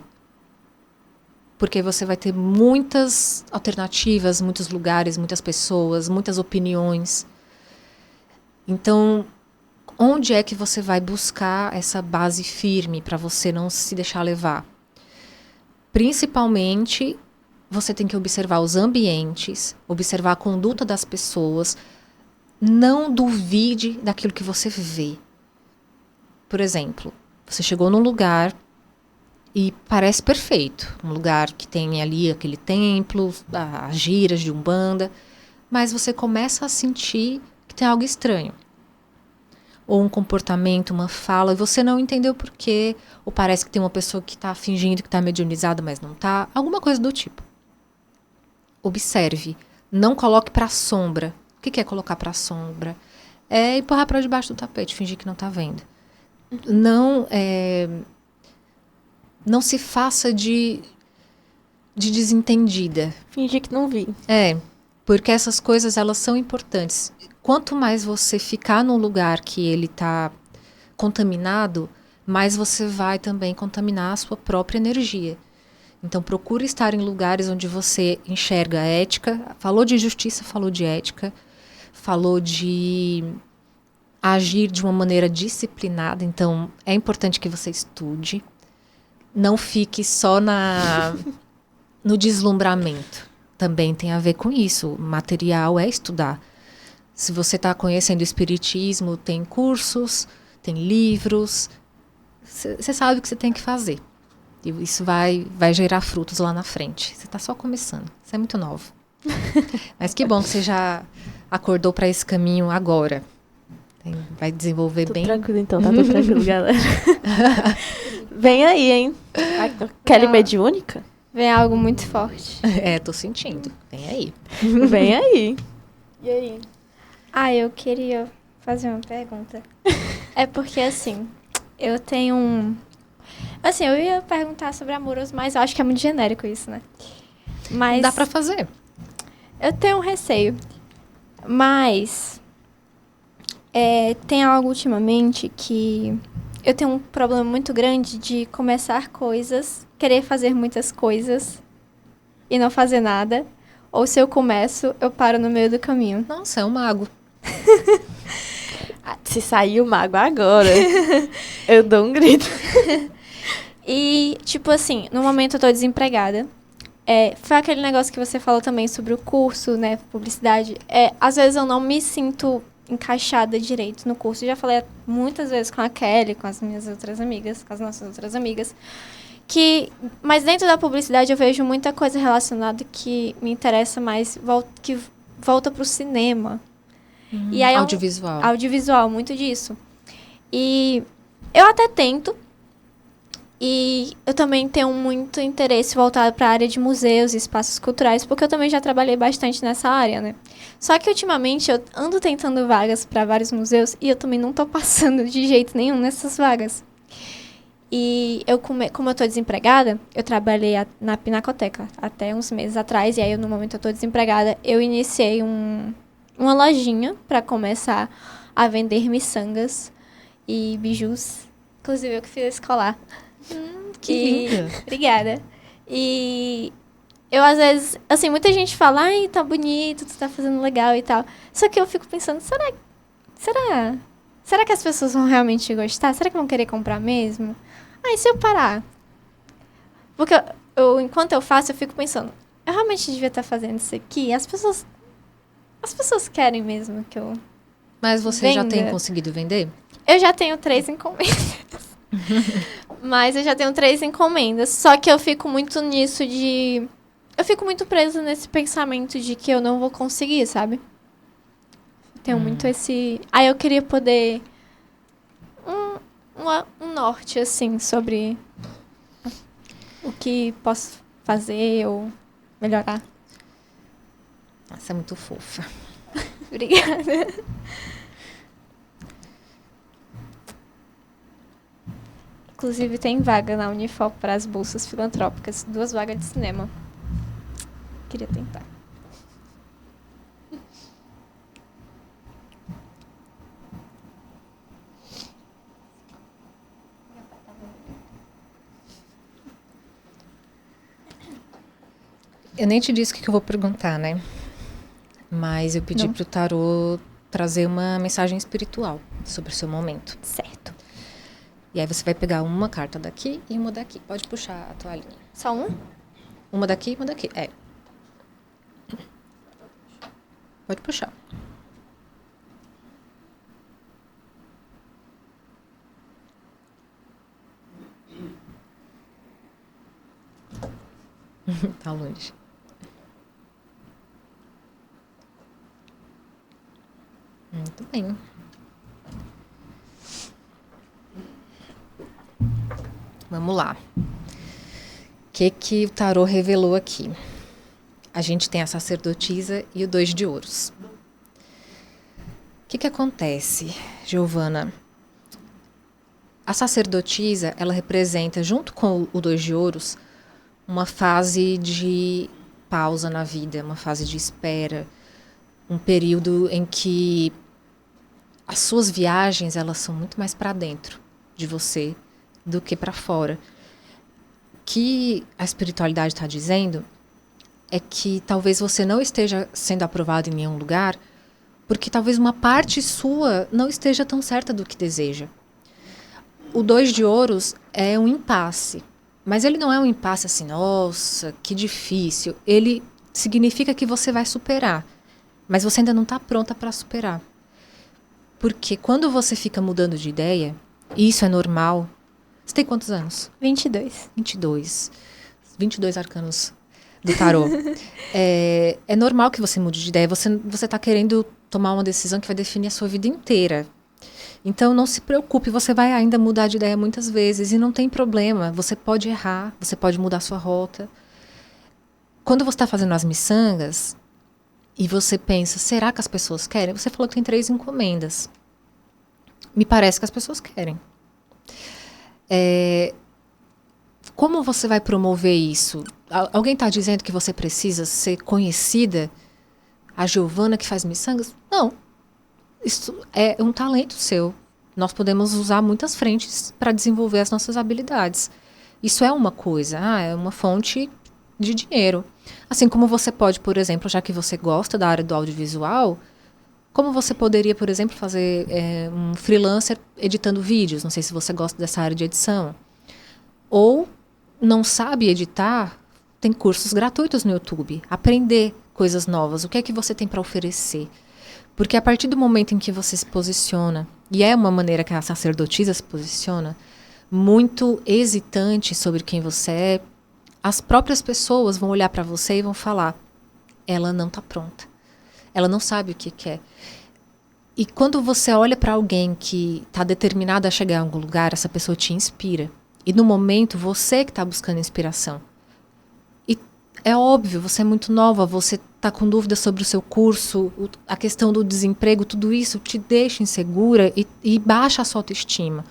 Porque você vai ter muitas alternativas, muitos lugares, muitas pessoas, muitas opiniões. Então, onde é que você vai buscar essa base firme para você não se deixar levar? Principalmente, você tem que observar os ambientes, observar a conduta das pessoas. Não duvide daquilo que você vê. Por exemplo, você chegou num lugar e parece perfeito. Um lugar que tem ali aquele templo, as giras de Umbanda. Mas você começa a sentir que tem algo estranho. Ou um comportamento, uma fala, e você não entendeu por quê. Ou parece que tem uma pessoa que está fingindo que está mediunizada, mas não está. Alguma coisa do tipo. Observe. Não coloque para sombra. O que é colocar para sombra? É empurrar para debaixo do tapete, fingir que não está vendo. Não se faça de desentendida. Fingir que não vi. Porque essas coisas, elas são importantes. Quanto mais você ficar num lugar que ele está contaminado, mais você vai também contaminar a sua própria energia. Então, procure estar em lugares onde você enxerga a ética. Falou de justiça, falou de ética. Falou de agir de uma maneira disciplinada. Então, é importante que você estude. Não fique só no deslumbramento. Também tem a ver com isso. O material é estudar. Se você está conhecendo o espiritismo, tem cursos, tem livros. Você sabe o que você tem que fazer. E isso vai gerar frutos lá na frente. Você está só começando. Você é muito novo. Mas que bom que você já acordou para esse caminho agora. Vai desenvolver Tô bem. tranquilo então, tá tudo tranquilo, galera. Vem aí, hein? Kelly mediúnica? Vem algo muito forte. Tô sentindo. Vem aí. Vem aí. E aí? Eu queria fazer uma pergunta. É porque, assim, eu tenho um... Assim, eu ia perguntar sobre amuros, mas eu acho que é muito genérico isso, né? Mas Dá pra fazer. eu tenho um receio. Mas tem algo ultimamente que eu tenho um problema muito grande de começar coisas, querer fazer muitas coisas e não fazer nada. Ou se eu começo, eu paro no meio do caminho. Nossa, é um mago. Se sair o mago agora, eu dou um grito. E, tipo assim, no momento eu tô desempregada. Foi aquele negócio que você falou também sobre o curso, né, publicidade. Às vezes eu não me sinto encaixada direito no curso. Eu já falei muitas vezes com a Kelly, com as minhas outras amigas, com as nossas outras amigas, mas dentro da publicidade eu vejo muita coisa relacionada que me interessa mais, que volta pro cinema. E aí Audiovisual. Audiovisual, muito disso. E eu até tento. E eu também tenho muito interesse voltado para a área de museus e espaços culturais, porque eu também já trabalhei bastante nessa área, né? Só que ultimamente eu ando tentando vagas para vários museus e eu também não tô passando de jeito nenhum nessas vagas. E eu, como eu tô desempregada, eu trabalhei na Pinacoteca até uns meses atrás. E aí, no momento eu tô desempregada, eu iniciei uma lojinha para começar a vender miçangas e bijus. Inclusive, eu que fiz esse colar. Que linda. Obrigada. E eu, às vezes, assim, muita gente fala, ai, tá bonito, tu tá fazendo legal e tal. Só que eu fico pensando, será que as pessoas vão realmente gostar? Será que vão querer comprar mesmo? Ah, e se eu parar? Porque enquanto eu faço, eu fico pensando, eu realmente devia estar fazendo isso aqui? As pessoas querem mesmo que eu Mas você já tem venda. conseguido vender? Eu já tenho 3 encomendas. Mas eu já tenho 3 encomendas. Só que eu fico muito nisso de... Eu fico muito presa nesse pensamento de que eu não vou conseguir, sabe? Tenho muito esse... Aí eu queria poder... Um norte, assim, sobre o que posso fazer ou melhorar. Nossa, é muito fofa. Obrigada. Inclusive, tem vaga na Unifop para as bolsas filantrópicas. 2 vagas de cinema. Queria tentar. Eu nem te disse o que eu vou perguntar, né? Mas eu pedi pro tarô trazer uma mensagem espiritual sobre o seu momento. Certo. E aí você vai pegar uma carta daqui e uma daqui. Pode puxar a toalhinha. Só um? Uma daqui e uma daqui. É. Pode puxar. Tá longe. Muito bem. Vamos lá. O que o tarô revelou aqui? A gente tem a sacerdotisa e o 2 de ouros. O que acontece, Giovana? A sacerdotisa, ela representa, junto com o 2 de ouros, uma fase de pausa na vida, uma fase de espera, um período em que as suas viagens, elas são muito mais para dentro de você do que para fora. O que a espiritualidade está dizendo é que talvez você não esteja sendo aprovado em nenhum lugar porque talvez uma parte sua não esteja tão certa do que deseja. O 2 de ouros é um impasse, mas ele não é um impasse assim, nossa, que difícil. Ele significa que você vai superar, mas você ainda não está pronta para superar. Porque quando você fica mudando de ideia, e isso é normal. Você tem quantos anos? 22. 22. 22 arcanos do tarô. É normal que você mude de ideia. Você está querendo tomar uma decisão que vai definir a sua vida inteira. Então, não se preocupe, você vai ainda mudar de ideia muitas vezes e não tem problema. Você pode errar, você pode mudar sua rota. Quando você está fazendo as miçangas e você pensa, será que as pessoas querem? Você falou que tem 3 encomendas. Me parece que as pessoas querem. Como você vai promover isso? Alguém está dizendo que você precisa ser conhecida? A Giovana que faz miçangas? Não. Isso é um talento seu. Nós podemos usar muitas frentes para desenvolver as nossas habilidades. Isso é uma coisa, é uma fonte de dinheiro. Assim como você pode, por exemplo, já que você gosta da área do audiovisual, como você poderia, por exemplo, fazer um freelancer editando vídeos? Não sei se você gosta dessa área de edição. Ou não sabe editar, tem cursos gratuitos no YouTube. Aprender coisas novas. O que é que você tem para oferecer? Porque a partir do momento em que você se posiciona, e é uma maneira que a sacerdotisa se posiciona, muito hesitante sobre quem você é, as próprias pessoas vão olhar para você e vão falar, ela não está pronta. Ela não sabe o que quer. E quando você olha para alguém que está determinado a chegar a algum lugar, essa pessoa te inspira. E no momento, você que está buscando inspiração. E é óbvio, você é muito nova, você está com dúvidas sobre o seu curso, a questão do desemprego, tudo isso te deixa insegura e baixa a sua autoestima.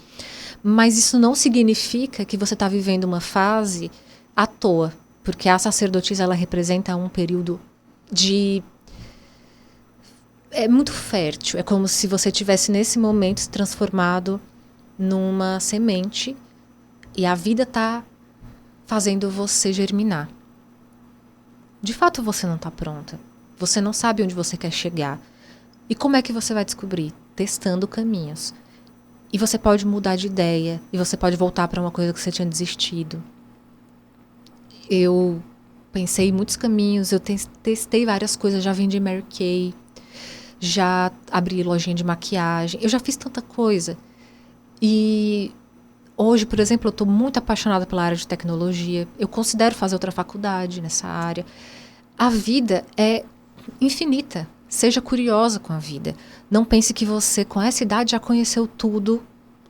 Mas isso não significa que você está vivendo uma fase à toa. Porque a sacerdotisa, ela representa um período é muito fértil. É como se você tivesse nesse momento se transformado numa semente e a vida está fazendo você germinar. De fato, você não está pronta. Você não sabe onde você quer chegar. E como é que você vai descobrir? Testando caminhos. E você pode mudar de ideia. E você pode voltar para uma coisa que você tinha desistido. Eu pensei em muitos caminhos. Eu testei várias coisas. Já vendi Mary Kay. Já abri lojinha de maquiagem. Eu já fiz tanta coisa. E hoje, por exemplo, eu estou muito apaixonada pela área de tecnologia. Eu considero fazer outra faculdade nessa área. A vida é infinita. Seja curiosa com a vida. Não pense que você, com essa idade, já conheceu tudo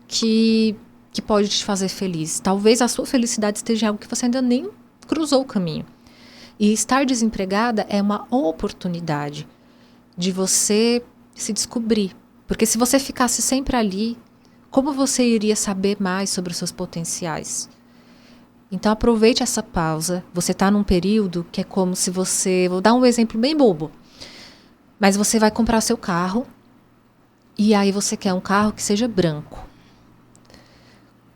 que pode te fazer feliz. Talvez a sua felicidade esteja em algo que você ainda nem cruzou o caminho. E estar desempregada é uma oportunidade de você se descobrir. Porque se você ficasse sempre ali, como você iria saber mais sobre os seus potenciais? Então aproveite essa pausa. Você está num período que é como se você... Vou dar um exemplo bem bobo. Mas você vai comprar seu carro e aí você quer um carro que seja branco.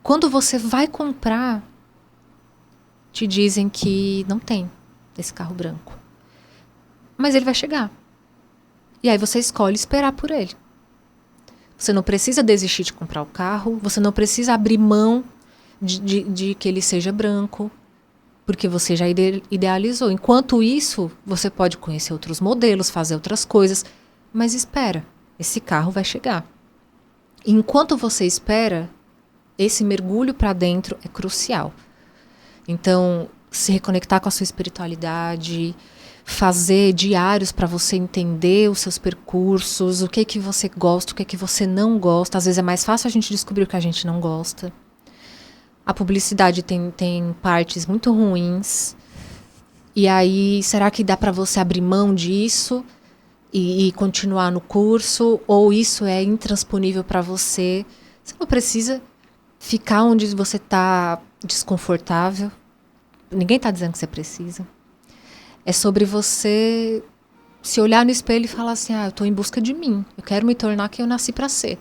Quando você vai comprar, te dizem que não tem esse carro branco. Mas ele vai chegar. E aí você escolhe esperar por ele. Você não precisa desistir de comprar o carro, você não precisa abrir mão de que ele seja branco, porque você já idealizou. Enquanto isso, você pode conhecer outros modelos, fazer outras coisas, mas espera, esse carro vai chegar. E enquanto você espera, esse mergulho para dentro é crucial. Então, se reconectar com a sua espiritualidade, fazer diários para você entender os seus percursos, o que você gosta, o que você não gosta. Às vezes é mais fácil a gente descobrir o que a gente não gosta. A publicidade tem partes muito ruins. E aí, será que dá para você abrir mão disso e continuar no curso? Ou isso é intransponível para você? Você não precisa ficar onde você está desconfortável. Ninguém está dizendo que você precisa. É sobre você se olhar no espelho e falar assim, eu estou em busca de mim. Eu quero me tornar quem eu nasci para ser.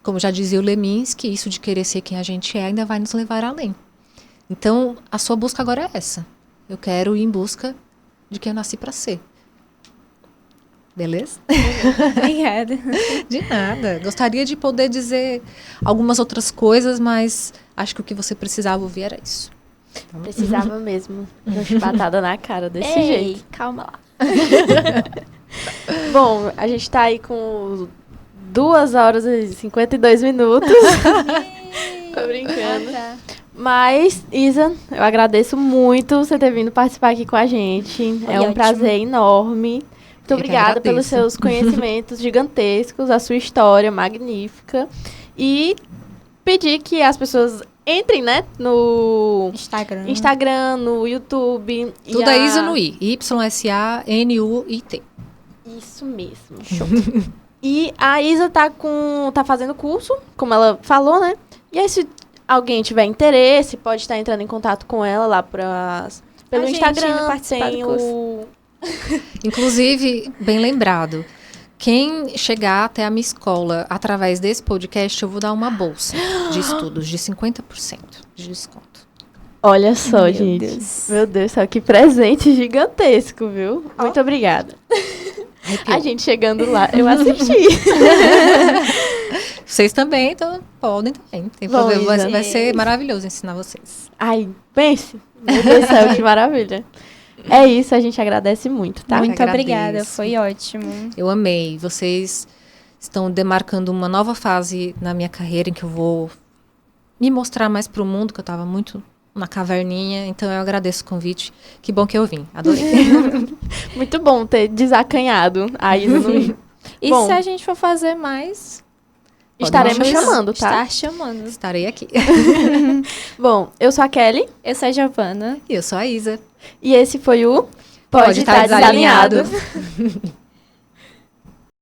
Como já dizia o Leminski, isso de querer ser quem a gente é ainda vai nos levar além. Então, a sua busca agora é essa. Eu quero ir em busca de quem eu nasci para ser. Beleza? Obrigada. De nada. Gostaria de poder dizer algumas outras coisas, mas acho que o que você precisava ouvir era isso. Precisava mesmo de uma chibatada na cara desse jeito. Calma lá. Bom, a gente tá aí com 2 horas e 52 minutos. Tô brincando. Mas, Isa, eu agradeço muito você ter vindo participar aqui com a gente. Foi é um ótimo. prazer enorme. Muito obrigada pelos seus conhecimentos gigantescos, a sua história magnífica. E pedir que as pessoas entrem, né, no Instagram, no YouTube. Tudo é Isa no I. YSANUIT. Isso mesmo. Show. E a Isa tá fazendo curso, como ela falou, né? E aí, se alguém tiver interesse, pode estar entrando em contato com ela lá pelo Instagram. Tem o... Inclusive, bem lembrado, quem chegar até a minha escola através desse podcast, eu vou dar uma bolsa de estudos de 50% de desconto. Olha só, gente. Meu Deus do céu, que presente gigantesco, viu? Muito obrigada. A gente chegando lá, eu assisti. Vocês também, então podem também. Tem problema. Vai ser maravilhoso ensinar vocês. Ai, pense. Meu Deus do céu, que maravilha. É isso, a gente agradece muito, tá? Muito obrigada, foi ótimo. Eu amei. Vocês estão demarcando uma nova fase na minha carreira em que eu vou me mostrar mais pro mundo, que eu tava muito na caverninha. Então eu agradeço o convite. Que bom que eu vim. Adorei. Muito bom ter desacanhado a Isa no Rio. E bom, se a gente for fazer mais... Estaremos chamando, tá? Estar chamando. Estarei aqui. Bom, eu sou a Kelly. Eu sou a Giovana. E eu sou a Isa. E esse foi o Pode Estar Desalinhado.